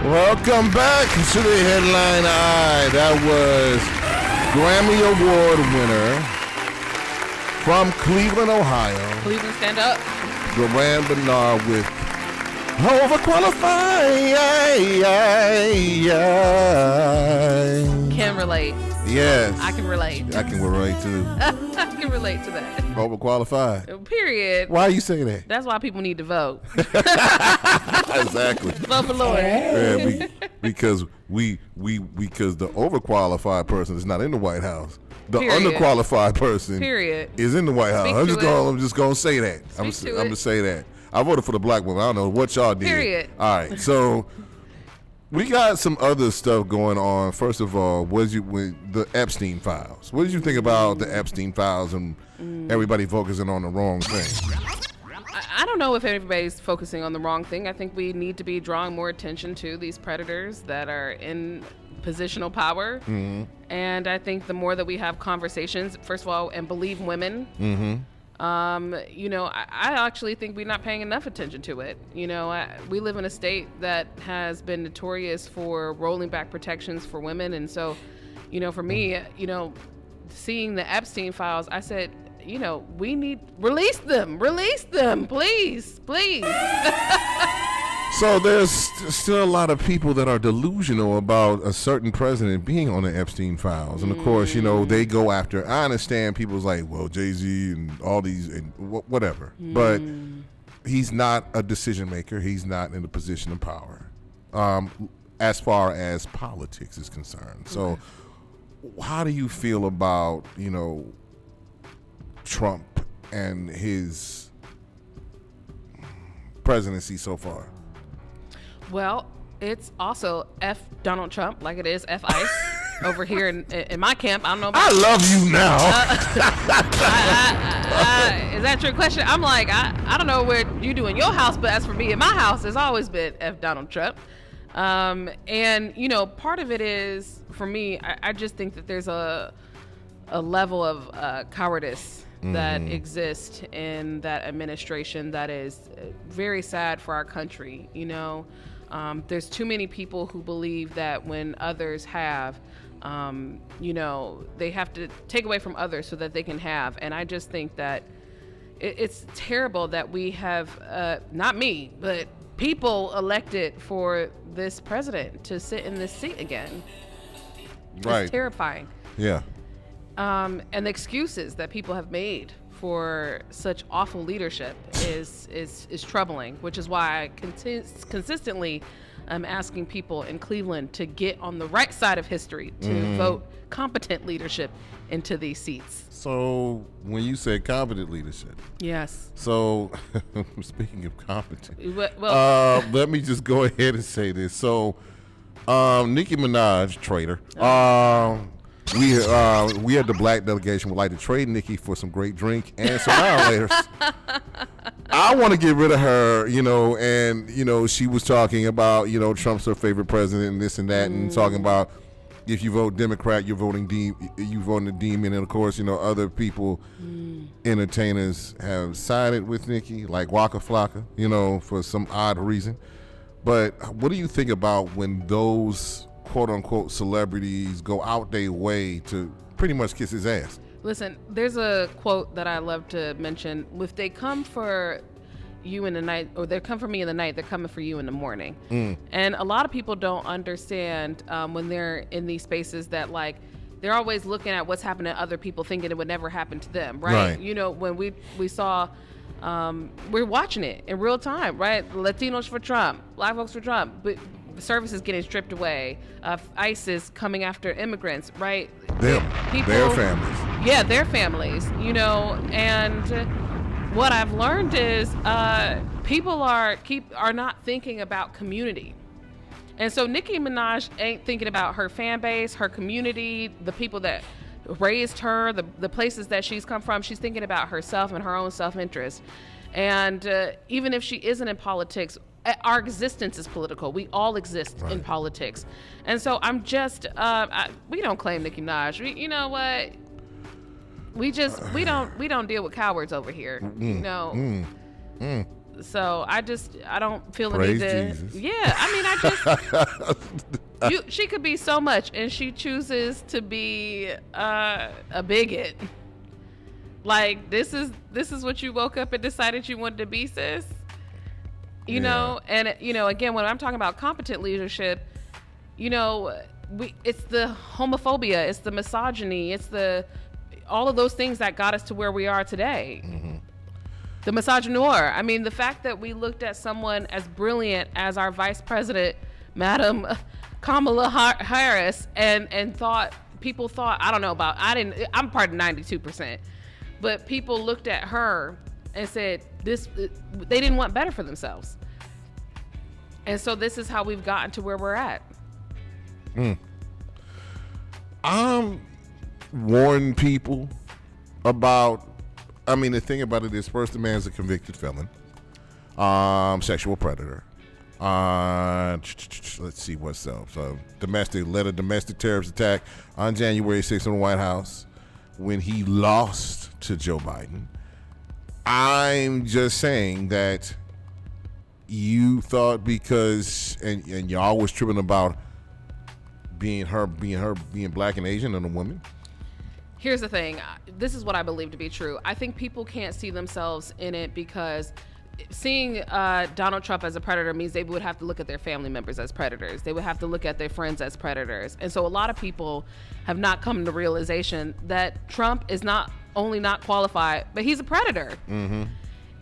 Welcome back to the Headline Eye. That was Grammy Award winner from Cleveland, Ohio. Cleveland, stand up. Duran Bernard with Overqualified. Can relate. Yes. I can relate. I can relate too. I can relate to that. Overqualified. Period. Why you say that? That's why people need to vote. Exactly. Vote for Lord. Yeah, because the overqualified person is not in the White House. The Period. underqualified person Period. is in the White House. Speak I'm to just gonna say that. I'm gonna say that. I voted for the black woman. I don't know what y'all did. Period. All right, so we got some other stuff going on. First of all, with the Epstein files? What did you think about the Epstein files and everybody focusing on the wrong thing? I don't know if everybody's focusing on the wrong thing. I think we need to be drawing more attention to these predators that are in positional power. Mm-hmm. And I think the more that we have conversations, first of all, and believe women, Mm-hmm. I actually think we're not paying enough attention to it. We live in a state that has been notorious for rolling back protections for women. And so, for me, seeing the Epstein files, I said, we need, release them, please. So there's still a lot of people that are delusional about a certain president being on the Epstein files. And of course, they go after, I understand people's like, well, Jay-Z and all these and whatever, but he's not a decision maker. He's not in a position of power as far as politics is concerned. So how do you feel about, Trump and his presidency so far? Well, it's also F Donald Trump, like it is F ICE over here in my camp. I don't know about I love you now. Is that your question? I'm like, I don't know what you do in your house, but as for me in my house, it's always been F Donald Trump. And part of it is, for me, I just think that there's a level of cowardice that exists in that administration that is very sad for our country. There's too many people who believe that when others have, they have to take away from others so that they can have. And I just think that it's terrible that we have, not me, but people elected for this president to sit in this seat again. Right. It's terrifying. Yeah. And the excuses that people have made for such awful leadership is troubling, which is why I consistently am asking people in Cleveland to get on the right side of history, to vote competent leadership into these seats. So when you say competent leadership, yes. So speaking of competent, well, let me just go ahead and say this. So Nicki Minaj, traitor. We had the black delegation would like to trade Nicki for some great drink and some violators. I want to get rid of her, and she was talking about, Trump's her favorite president and this and that, and talking about if you vote Democrat, you're voting the demon, and of course, other people, entertainers have sided with Nicki, like Waka Flocka, for some odd reason. But what do you think about when those quote-unquote celebrities go out their way to pretty much kiss his ass? Listen, there's a quote that I love to mention. If they come for you in the night, or they come for me in the night, they're coming for you in the morning. And a lot of people don't understand when they're in these spaces that, like, they're always looking at what's happening to other people, thinking it would never happen to them, right? When we saw, we're watching it in real time, right? Latinos for Trump, Black folks for Trump, but services getting stripped away, ICE is coming after immigrants, right? Their families. Yeah, their families, and what I've learned is people are not thinking about community. And so Nicki Minaj ain't thinking about her fan base, her community, the people that raised her, the places that she's come from. She's thinking about herself and her own self-interest. And even if she isn't in politics, our existence is political. We all exist in politics. And so I'm just, we don't claim Nicki Minaj. You know what? We don't deal with cowards over here. So I don't feel the Praise need to. Jesus. Yeah, I mean, she could be so much, and she chooses to be a bigot. Like this is what you woke up and decided you wanted to be, sis. You know, and again, when I'm talking about competent leadership, it's the homophobia, it's the misogyny, it's all of those things that got us to where we are today. Mm-hmm. The misogynoir. I mean, the fact that we looked at someone as brilliant as our vice president, Madam Kamala Harris, and people thought, I'm part of 92%, but people looked at her and said they didn't want better for themselves. And so this is how we've gotten to where we're at. Warn people about, the thing about it is, first, the man's a convicted felon, sexual predator. Let's see what's else. Led a domestic terrorist attack on January 6th in the White House when he lost to Joe Biden. I'm just saying that you thought because, and y'all was tripping about being black and Asian and a woman. Here's the thing. This is what I believe to be true. I think people can't see themselves in it because seeing Donald Trump as a predator means they would have to look at their family members as predators. They would have to look at their friends as predators. And so a lot of people have not come to realization that Trump is not only not qualified, but he's a predator. Mm-hmm.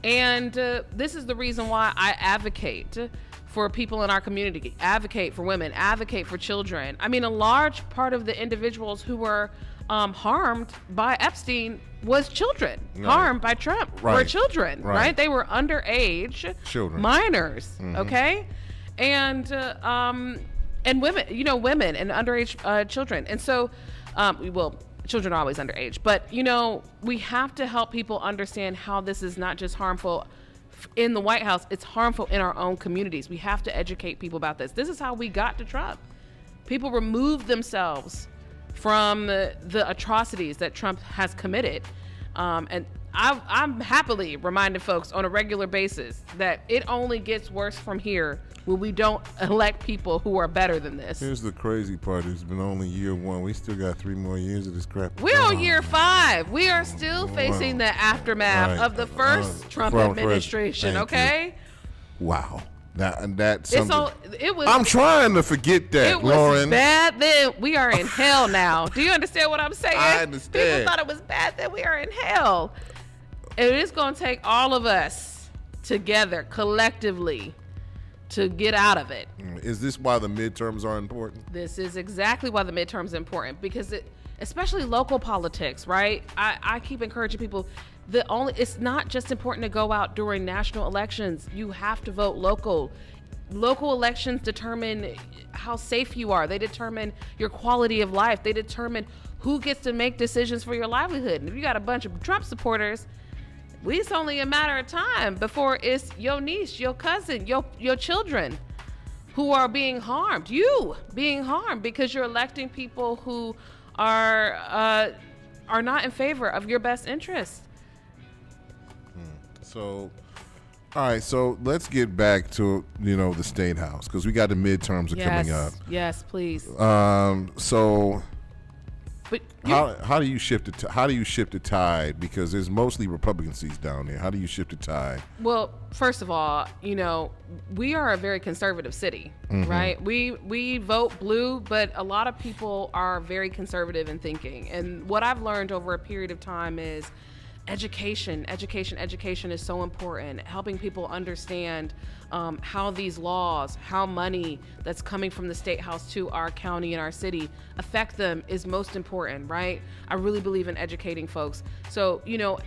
And this is the reason why I advocate for people in our community, advocate for women, advocate for children. I mean, a large part of the individuals who were harmed by Epstein was children. Right. Harmed by Trump were children, right? They were underage children, minors, okay? And women, women and underage children. And so, children are always underage, but we have to help people understand how this is not just harmful in the White House, it's harmful in our own communities. We have to educate people about this. This is how we got to Trump. People removed themselves from the atrocities that Trump has committed. And I'm happily reminding folks on a regular basis that it only gets worse from here when we don't elect people who are better than this. Here's the crazy part. It's been only year one. We still got 3 more years of this crap. We're on year 5. We are still facing the aftermath of the first Trump administration, okay? Wow. That's something. It was. I'm trying to forget that, it was Lauren. Bad then. We are in hell now. Do you understand what I'm saying? I understand. People thought it was bad then. We are in hell. And it's going to take all of us together, collectively, to get out of it. Is this why the midterms are important? This is exactly why the midterms are important, because especially local politics, right? I keep encouraging people. It's not just important to go out during national elections. You have to vote local. Local elections determine how safe you are. They determine your quality of life. They determine who gets to make decisions for your livelihood. And if you got a bunch of Trump supporters, it's only a matter of time before it's your niece, your cousin, your children who are being harmed. You being harmed because you're electing people who are not in favor of your best interests. So, all right. So let's get back to the State House, because we got the midterms coming up. Yes, please. So. But how do you shift it? How do you shift the tide? Because there's mostly Republican seats down there. How do you shift the tide? Well, first of all, we are a very conservative city, right? We vote blue, but a lot of people are very conservative in thinking. And what I've learned over a period of time is education is so important. Helping people understand how these laws, how money that's coming from the State House to our county and our city affect them is most important, right? I really believe in educating folks. So,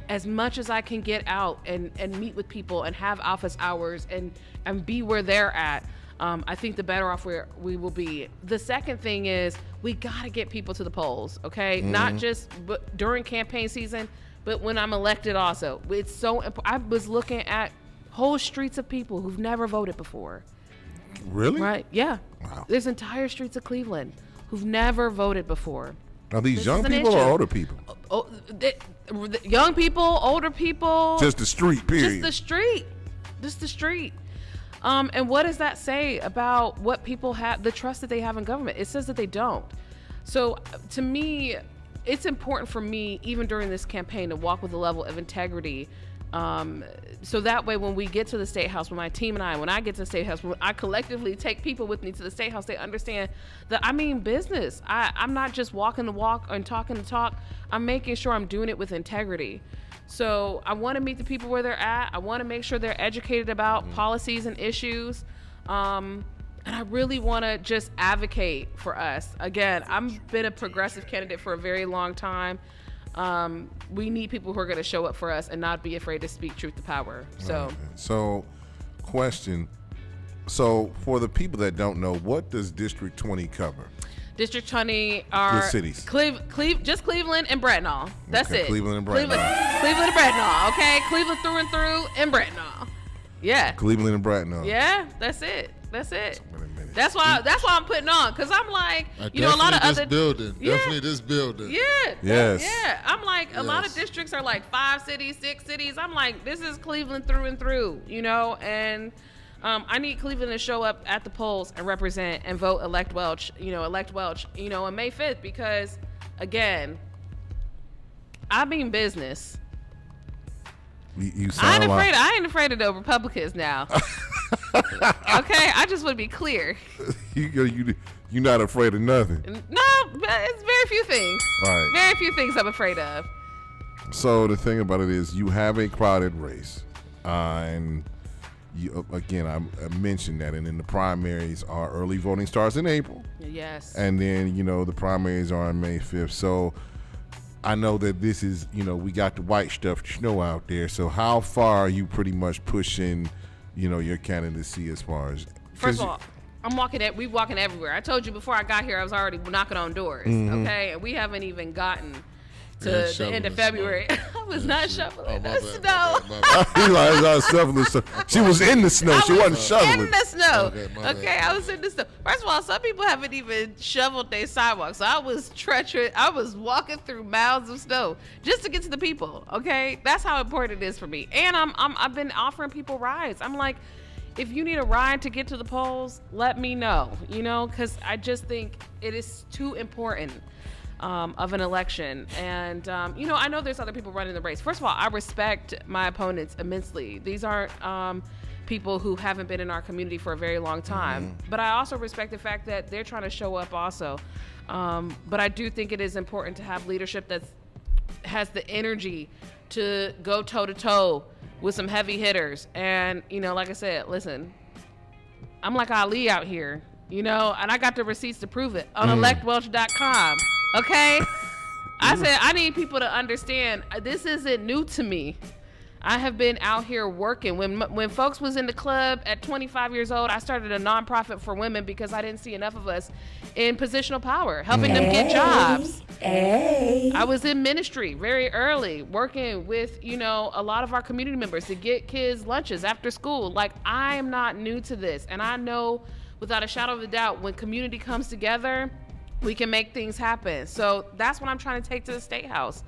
as much as I can get out and meet with people and have office hours and be where they're at, I think the better off we will be. The second thing is we got to get people to the polls, okay? Not just during campaign season, but when I'm elected also. It's so important. I was looking at whole streets of people who've never voted before. Really? Right, yeah. Wow. There's entire streets of Cleveland who've never voted before. Are these young people or older people? Young people, older people. Just the street, period. Just the street. This is the street. And what does that say about what people have, the trust that they have in government? It says that they don't. So to me, it's important for me, even during this campaign, to walk with a level of integrity. So that way, when we get to the State House, when my team and when I get to the State House, when I collectively take people with me to the State House, they understand that I mean business. I'm not just walking the walk and talking the talk. I'm making sure I'm doing it with integrity. So I want to meet the people where they're at. I want to make sure they're educated about policies and issues. And I really want to just advocate for us. Again, I've been a progressive candidate for a very long time. We need people who are going to show up for us and not be afraid to speak truth to power. So, Question. So for the people that don't know, what does District 20 cover? District 20 are the cities. Just Cleveland and Bracknell. That's Okay, it. Cleveland and Bracknell. Cleveland and Bracknell. Okay, Cleveland through and through and Bracknell. Yeah. Cleveland and Bracknell. Yeah, that's it. That's it. Wait a minute. That's why I'm putting on, because I'm like, you know, a lot of other building. Yeah. Definitely this building. Yeah. Yes. Yeah. I'm like, a lot of districts are like 5 cities, 6 cities. I'm like, this is Cleveland through and through, you know, and I need Cleveland to show up at the polls and represent and vote elect Welch, on May 5th, because again, I mean business. You sound I ain't afraid of the Republicans now. Okay, I just want to be clear. You're not afraid of nothing. No, it's very few things. Right. Very few things I'm afraid of. So the thing about it is, you have a crowded race, and you, again, I mentioned that, and then the primaries are early voting starts in April. Yes. And then the primaries are on May 5th. So I know that this is we got the white stuff snow out there. So how far are you pretty much pushing your candidacy as far as? First of all, we walking everywhere. I told you before I got here, I was already knocking on doors. Mm-hmm. Okay, and we haven't even gotten to the end of February. I was not shoveling the snow. I was shoveling snow. She was in the snow. She wasn't shoveling. In the snow. Okay, I was in the snow. First of all, some people haven't even shoveled their sidewalks. So I was treacherous. I was walking through mounds of snow just to get to the people. Okay, that's how important it is for me. And I've been offering people rides. I'm like, if you need a ride to get to the polls, let me know. Because I just think it is too important. Of an election. And, I know there's other people running the race. First of all, I respect my opponents immensely. These aren't people who haven't been in our community for a very long time. Mm-hmm. But I also respect the fact that they're trying to show up also. But I do think it is important to have leadership that has the energy to go toe-to-toe with some heavy hitters. And, like I said, listen, I'm like Ali out here, and I got the receipts to prove it on electwelch.com. Okay? I said, I need people to understand this isn't new to me. I have been out here working. When folks was in the club at 25 years old, I started a nonprofit for women because I didn't see enough of us in positional power, helping them get jobs. I was in ministry very early, working with, a lot of our community members to get kids lunches after school. Like, I am not new to this. And I know without a shadow of a doubt, when community comes together, we can make things happen. So that's what I'm trying to take to the State House.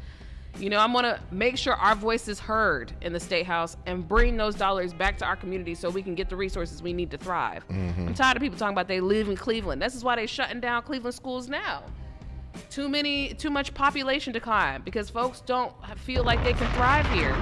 I want to make sure our voice is heard in the State House and bring those dollars back to our community so we can get the resources we need to thrive. Mm-hmm. I'm tired of people talking about they live in Cleveland. This is why they're shutting down Cleveland schools now. Too much population decline because folks don't feel like they can thrive here.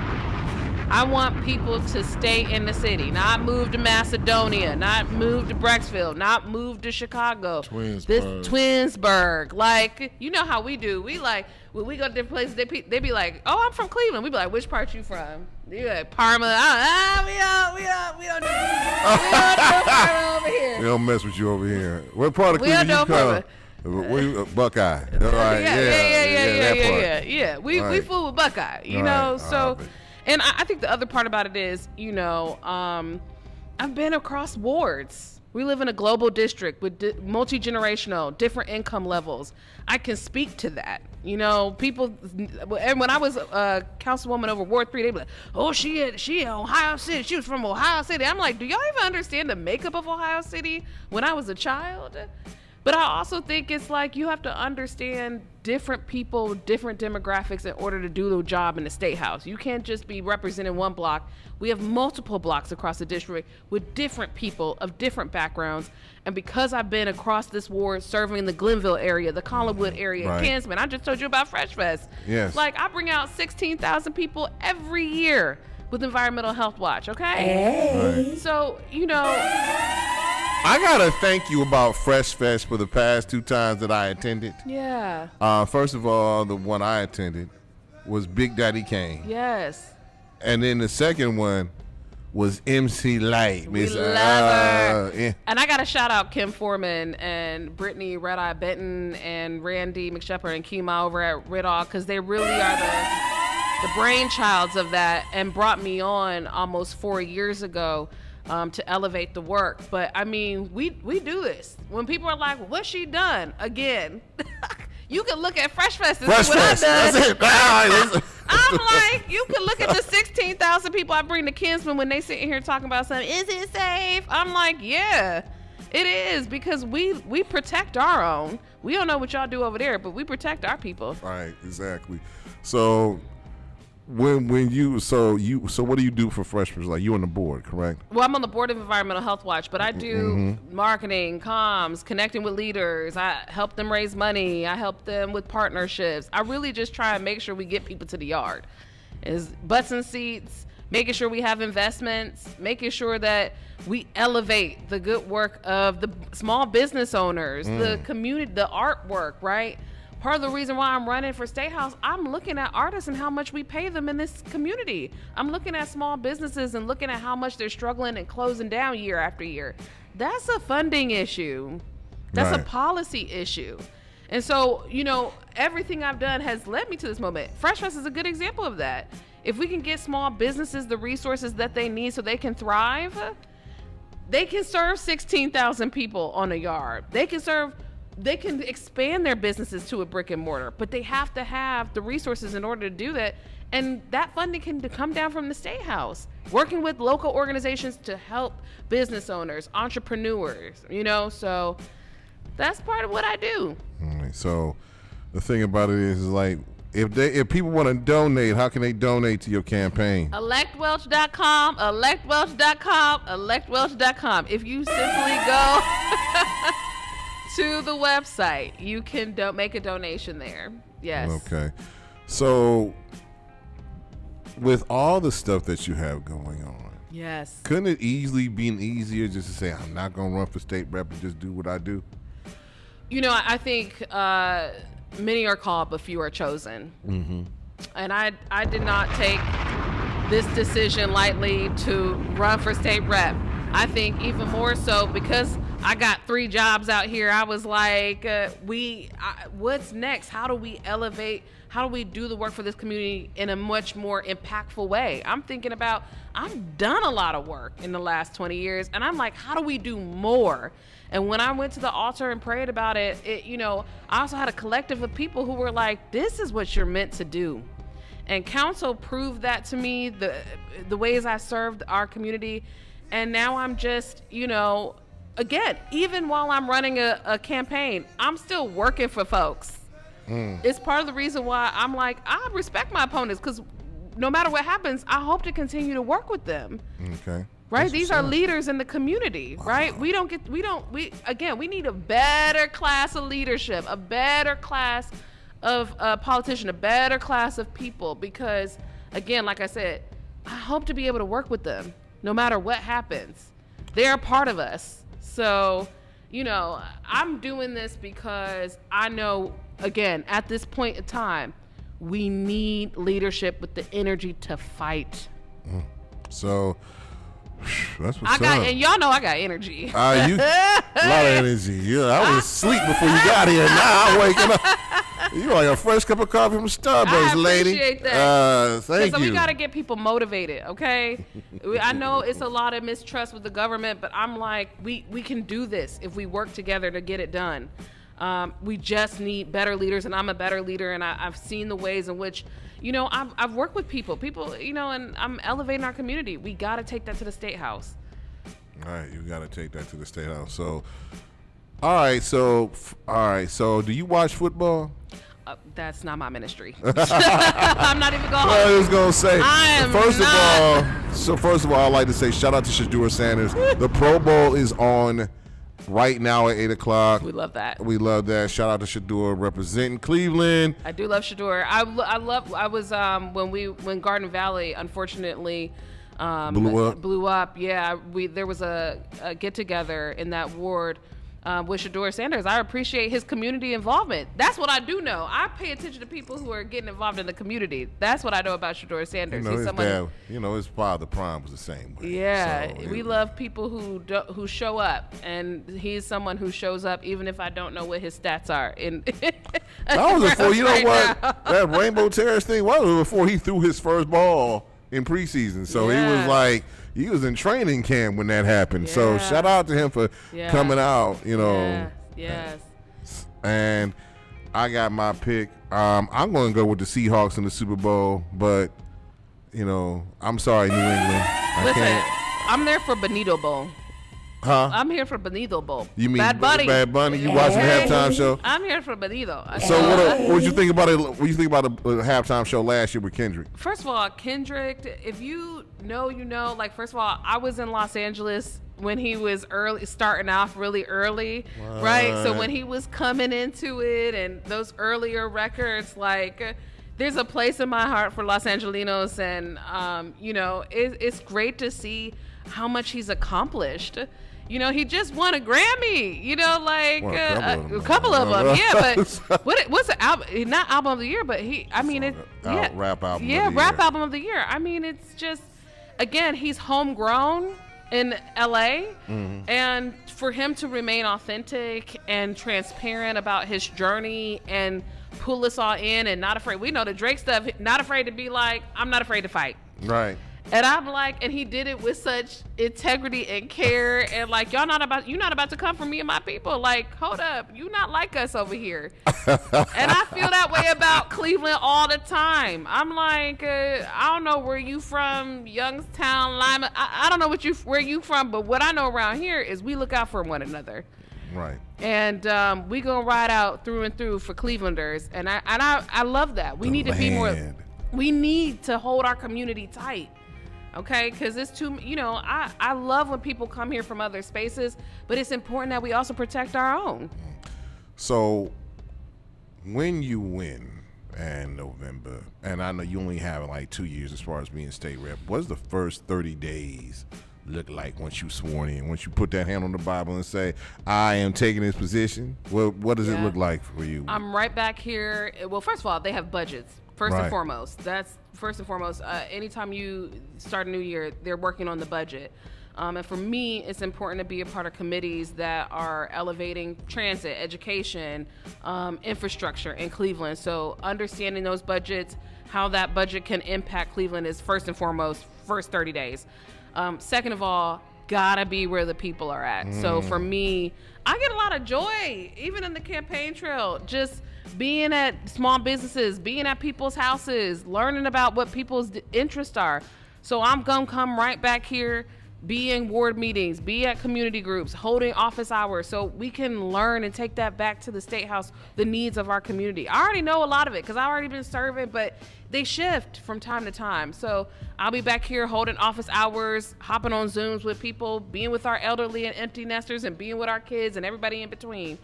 I want people to stay in the city, not move to Macedonia, not move to Brecksville, not move to Chicago. Twinsburg. Like, you know how we do. We like, when we go to different places, they be like, oh, I'm from Cleveland. We be like, which part you from? You like, Parma. We don't do Parma over here. We don't mess with you over here. What part of Cleveland you come? Buckeye. All right. Yeah. We fool with Buckeye, you know, so... And I think the other part about it is, I've been across wards. We live in a global district with multi-generational, different income levels. I can speak to that. People, and when I was a councilwoman over Ward 3, they'd be like, oh, she in Ohio City. She was from Ohio City. I'm like, do y'all even understand the makeup of Ohio City when I was a child? But I also think it's like you have to understand different people, different demographics in order to do the job in the State House. You can't just be representing one block. We have multiple blocks across the district with different people of different backgrounds. And because I've been across this ward serving in the Glenville area, the Collinwood area, Right. Kinsman, I just told you about Fresh Fest. Yes. Like, I bring out 16,000 people every year with Environmental Health Watch, okay? Right. So, I gotta thank you about Fresh Fest for the past 2 times that I attended. yeah, First of all, the one I attended was Big Daddy Kane, yes. and then the second one was MC Light. We Miss, love her. yeah. And I got to shout out Kim Foreman and Brittany Red Eye Benton and Randy McShepard and Kima over at Ridall, because they really are the brainchilds of that, and brought me on almost 4 years ago to elevate the work. But I mean, we do this. When people are like, what's she done? Again, you can look at Fresh Fest and see what I've done. That's it. Ah, I'm like, you can look at the 16,000 people I bring to Kinsman when they sitting here talking about something. Is it safe? I'm like, yeah, it is, because we protect our own. We don't know what y'all do over there, but we protect our people. Right, exactly. So when you so what do you do for freshmen? Like, you on the board, correct? Well, I'm on the board of Environmental Health Watch, but I do marketing, comms, connecting with leaders. I help them raise money. I help them with partnerships. I really just try and make sure we get people to the yard. Is butts and seats, making sure we have investments, making sure that we elevate the good work of the small business owners, the community, the artwork, right? Part of the reason why I'm running for State House, I'm looking at artists and how much we pay them in this community. I'm looking at small businesses and looking at how much they're struggling and closing down year after year. That's a funding issue. That's a policy issue. And so, everything I've done has led me to this moment. Fresh Fest is a good example of that. If we can get small businesses the resources that they need so they can thrive, they can serve 16,000 people on a yard. They can expand their businesses to a brick and mortar, but they have to have the resources in order to do that. And that funding can come down from the State House, working with local organizations to help business owners, entrepreneurs, so that's part of what I do. All right, so the thing about it is like, if people want to donate, how can they donate to your campaign? ElectWelch.com, ElectWelch.com, ElectWelch.com. If you simply go to the website, you can make a donation there. Yes. Okay. So with all the stuff that you have going on, yes, couldn't it easily be easier just to say, I'm not going to run for state rep and just do what I do? I think many are called, but few are chosen. And I did not take this decision lightly to run for state rep. I think even more so because I got 3 jobs out here. I was like, what's next? How do we elevate? How do we do the work for this community in a much more impactful way? I'm thinking about, I've done a lot of work in the last 20 years, and I'm like, how do we do more? And when I went to the altar and prayed about it, I also had a collective of people who were like, this is what you're meant to do. And council proved that to me, the ways I served our community. And now I'm just, again, even while I'm running a campaign, I'm still working for folks. It's part of the reason why I'm like, I respect my opponents, because no matter what happens, I hope to continue to work with them. Okay. Right? These are leaders in the community, right? We need a better class of leadership, a better class of politician, a better class of people, because again, like I said, I hope to be able to work with them no matter what happens. They're a part of us. So, I'm doing this because I know, again, at this point in time, we need leadership with the energy to fight. So that's what's up. And y'all know I got energy. You a lot of energy. Yeah, I was asleep before you got here. Now I'm waking up. You like a fresh cup of coffee from Starbucks, lady. I appreciate that. Thank you. We got to get people motivated, okay? I know it's a lot of mistrust with the government, but I'm like, we can do this if we work together to get it done. We just need better leaders, and I'm a better leader, and I've seen the ways in which, I've worked with people, and I'm elevating our community. We got to take that to the State House. All right, you got to take that to the State House. So All right, so do you watch football? That's not my ministry. I'm not even going. Well, I was gonna say. I am First of all, I'd like to say shout out to Shadura Sanders. The Pro Bowl is on right now at 8:00. We love that. We love that. Shout out to Shadura representing Cleveland. I do love Shadura. I was when Gardner Valley unfortunately blew up. Yeah, there was a get together in that ward. With Shadura Sanders. I appreciate his community involvement. That's what I do know. I pay attention to people who are getting involved in the community. That's what I know about Shadura Sanders. His dad, his father, Prime, was the same way. Yeah, so we love people who show up, and he's someone who shows up even if I don't know what his stats are. That was before, that Rainbow Terrace thing was before he threw his first ball in preseason. So he was in training camp when that happened. Yeah. So shout out to him for coming out, Yes. And I got my pick. I'm going to go with the Seahawks in the Super Bowl, but, I'm sorry, New England. I'm there for Benito Bowl. Huh? I'm here for Benito Bowl. You mean Bad Bunny? Bad Bunny? You watching the halftime show? I'm here for Benito. So what you think about it? What do you think about the halftime show last year with Kendrick? First of all, Kendrick, if you know, like, first of all, I was in Los Angeles when he was starting off really early, right? So when he was coming into it and those earlier records, like, there's a place in my heart for Los Angelinos, and it's great to see how much he's accomplished. He just won a Grammy, a couple of them. Yeah, but what's the album? Not album of the year, but rap album of the year. Rap album of the year. I mean, it's just, again, he's homegrown in LA, and for him to remain authentic and transparent about his journey and pull us all in and not afraid. We know the Drake stuff, not afraid to be like, I'm not afraid to fight. Right. And I'm like, and he did it with such integrity and care, and like, you're not about to come for me and my people. Like, hold up, you not like us over here. And I feel that way about Cleveland all the time. I'm like, I don't know where you from, Youngstown, Lima. I don't know where you from, but what I know around here is we look out for one another. Right. And we gonna ride out through and through for Clevelanders, and I love that. We need to be more. We need to hold our community tight. Okay, because it's too, I love when people come here from other spaces, but it's important that we also protect our own. So when you win in November, and I know you only have like 2 years as far as being state rep, what does the first 30 days look like once you sworn in, once you put that hand on the Bible and say, I am taking this position? What does it look like for you? I'm right back here. Well, first of all, they have budgets. First and foremost, that's first and foremost. Anytime you start a new year, they're working on the budget. And for me, it's important to be a part of committees that are elevating transit, education, infrastructure in Cleveland. So understanding those budgets, how that budget can impact Cleveland is first and foremost, first 30 days. Second of all, gotta be where the people are at. So for me, I get a lot of joy, even in the campaign trail, just being at small businesses, being at people's houses, learning about what people's interests are. So I'm gonna come right back here, be in ward meetings, be at community groups, holding office hours, so we can learn and take that back to the State House, the needs of our community. I already know a lot of it because I've already been serving, but they shift from time to time. So I'll be back here holding office hours, hopping on Zooms with people, being with our elderly and empty nesters, and being with our kids and everybody in between.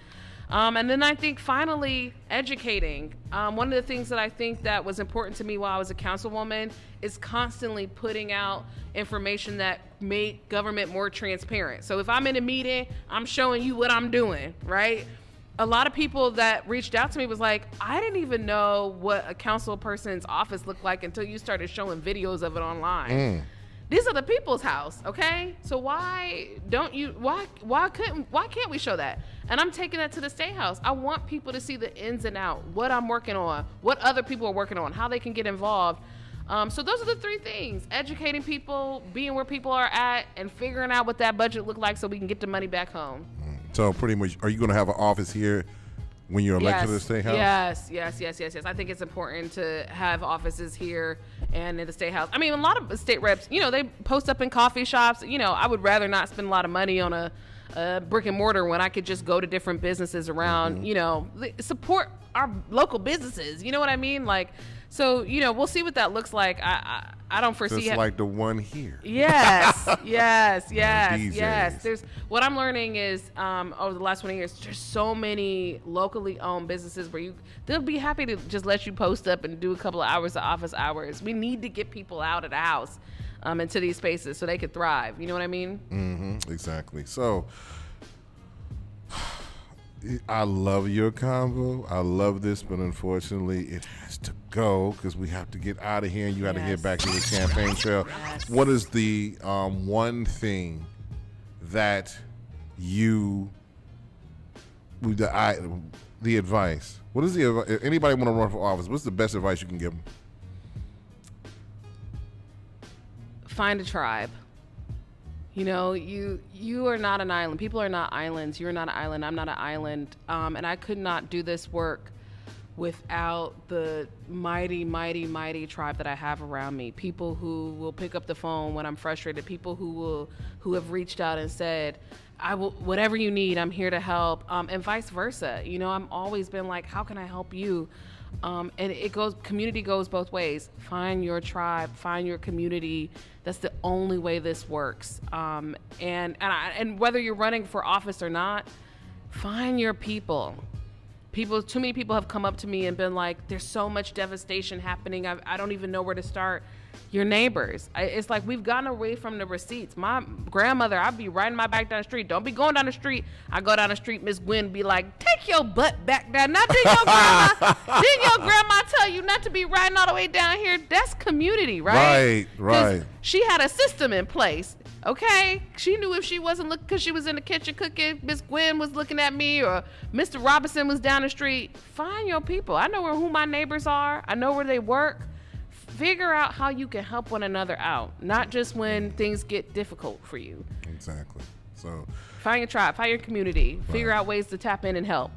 And then I think finally educating. One of the things that I think that was important to me while I was a councilwoman is constantly putting out information that made government more transparent. So if I'm in a meeting, I'm showing you what I'm doing, right? A lot of people that reached out to me was like, I didn't even know what a council person's office looked like until you started showing videos of it online. These are the people's house, okay? So why can't we show that? And I'm taking that to the State House. I want people to see the ins and out, what I'm working on, what other people are working on, how they can get involved. So those are the three things: educating people, being where people are at, and figuring out what that budget looked like so we can get the money back home. So pretty much, are you going to have an office here when you're elected to the State House? Yes. I think it's important to have offices here and in the State House. I mean, a lot of state reps, they post up in coffee shops. I would rather not spend a lot of money on a brick and mortar when I could just go to different businesses around, you know, support our local businesses. You know what I mean? Like, so, you know, we'll see what that looks like. I don't foresee just like the one here. Yes, yes. DJs. There's what I'm learning is over the last 20 years, there's so many locally owned businesses where they'll be happy to just let you post up and do a couple of hours of office hours. We need to get people out of the house into these spaces so they could thrive. You know what I mean? Mm-hmm, exactly. So I love your convo. I love this, but unfortunately it has to go because we have to get out of here and you got to get back to the campaign trail. Yes. What is the one thing that you, the advice, what is the, if anybody want to run for office, what's the best advice you can give them? Find a tribe. You know, you are not an island. People are not islands. You're not an island. I'm not an island. And I could not do this work without the mighty, mighty, mighty tribe that I have around me. People who will pick up the phone when I'm frustrated. People who have reached out and said, I will, whatever you need, I'm here to help. And vice versa. You know, I've always been like, how can I help you? And community goes both ways. Find your tribe, find your community. That's the only way this works. And whether you're running for office or not, find your people. Too many people have come up to me and been like, there's so much devastation happening. I don't even know where to start. Your neighbors. It's like we've gotten away from the receipts. My grandmother, I'd be riding my bike down the street. Don't be going down the street. I go down the street, Miss Gwen be like, take your butt back down. Now, didn't your grandma tell you not to be riding all the way down here? That's community, right? Right. She had a system in place. Okay, she knew if she wasn't looking because she was in the kitchen cooking, Miss Gwen was looking at me, or Mr. Robinson was down the street. Find your people. I know who my neighbors are. I know where they work. Figure out how you can help one another out, not just when things get difficult for you. Exactly. So find your tribe, find your community, figure out ways to tap in and help.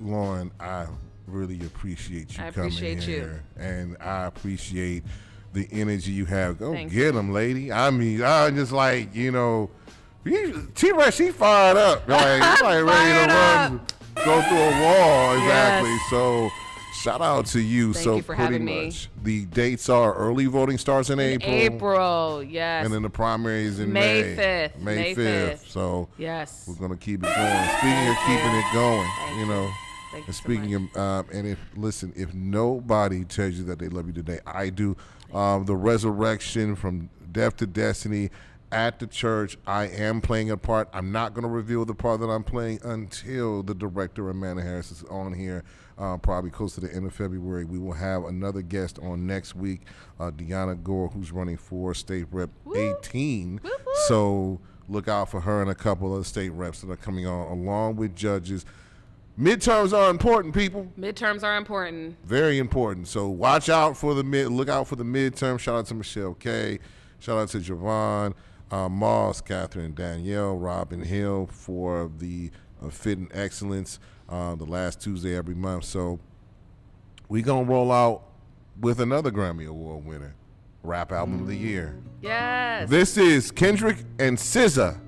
Lauren, I really appreciate you coming here, and I appreciate the energy you have. Go get them, lady. I mean, I just like, you know, she fired up. Like, she's like ready to run, go through a wall. Exactly. Yes. So shout out to you. Thank so you for pretty having me. much the dates are early voting starts in April. April, yes. And then the primaries in May May. 5th. May 5th. So yes, we're gonna keep it going. Speaking of keeping it going, you know. Thank And you speaking of, and if nobody tells you that they love you today, I do. The resurrection from death to destiny at the church. I am playing a part. I'm not going to reveal the part that I'm playing until the director, Amanda Harris, is on here, probably close to the end of February. We will have another guest on next week, Deanna Gore, who's running for State Rep 18. Woo, woo. So look out for her and a couple of state reps that are coming on, along with judges. Midterms are important, people. Midterms are important. Very important. So watch out for look out for the midterm. Shout out to Michelle K. Shout out to Javon, Moss, Catherine, Danielle, Robin Hill for the Fit and Excellence the last Tuesday every month. So we going to roll out with another Grammy Award winner, Rap Album of the Year. Yes. This is Kendrick and SZA,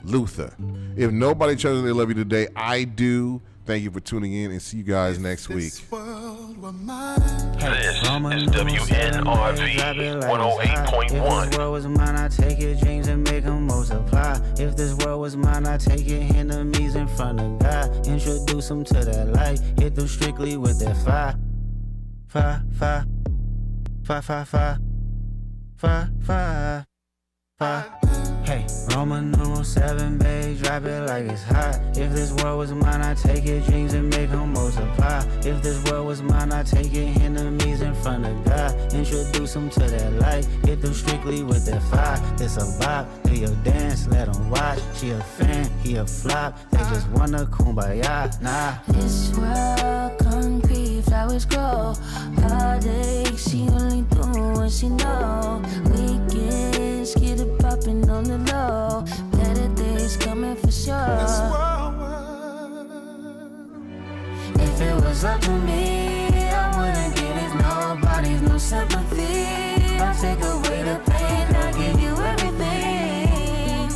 Luther. If nobody tells you they love you today, I do. Thank you for tuning in, and see you guys next week. This is WNRV 108.1. If this world was mine, I take your dreams and make them multiply. If this world was mine, I take your enemies in front of God. Introduce them to that light. Hit them strictly with that fire. Fire, fire, fire, fire, fire, fire, fire, fire. Hey, Roman numeral 7, babe, drop it like it's hot. If this world was mine, I take your dreams and make them multiply. If this world was mine, I take your enemies in front of God. Introduce them to that light, hit them strictly with that fire. This a bop, do your dance, let them watch. She a fan, he a flop, they just wanna kumbaya, nah. This world concrete, flowers grow. Heartache, she only do what she know. Weekends, get it poppin' on the low. Better days coming for sure. If it was up to me, I wouldn't give it nobody's no sympathy. I'll take away the pain, I'll give you everything.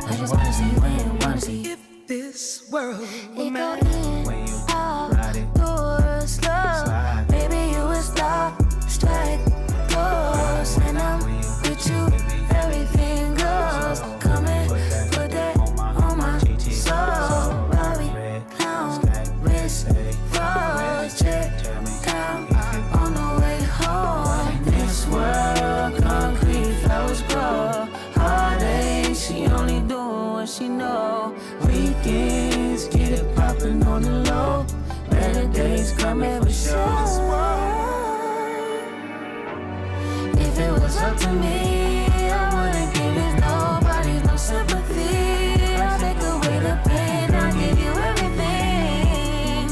I just wanna see world it go in, out, door, slow. Baby, you a star, strike, pose. And I'm with you, everything goes. Come and put that on my soul. Robbie, pound, wrist, froze, check, down, on the way home. This world, concrete, flowers grow. Heartache, she only doing what she know. Weekends, get it poppin' on the low. Better days coming for sure. If it was up to me, I wouldn't give this nobody no sympathy. I'll take away the pain, I'll give you everything.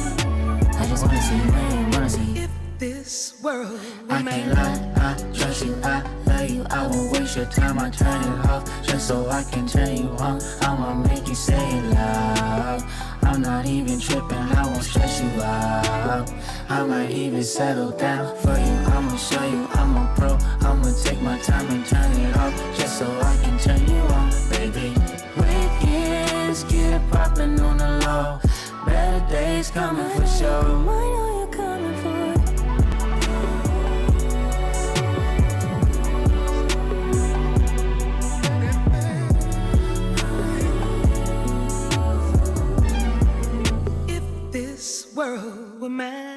I just wanna see you win, wanna see if this world I can't lie, I trust you, I love you. I won't waste your time, I turn it off just so I can turn you on. I'ma make you say it loud. I'm not even tripping, I won't stress you out. I might even settle down for you. I'ma show you I'm a pro. I'ma take my time and turn it off just so I can turn you on, baby. Weekends, get it poppin' on the low. Better days coming for sure. I know you're coming for it. If this world were mine,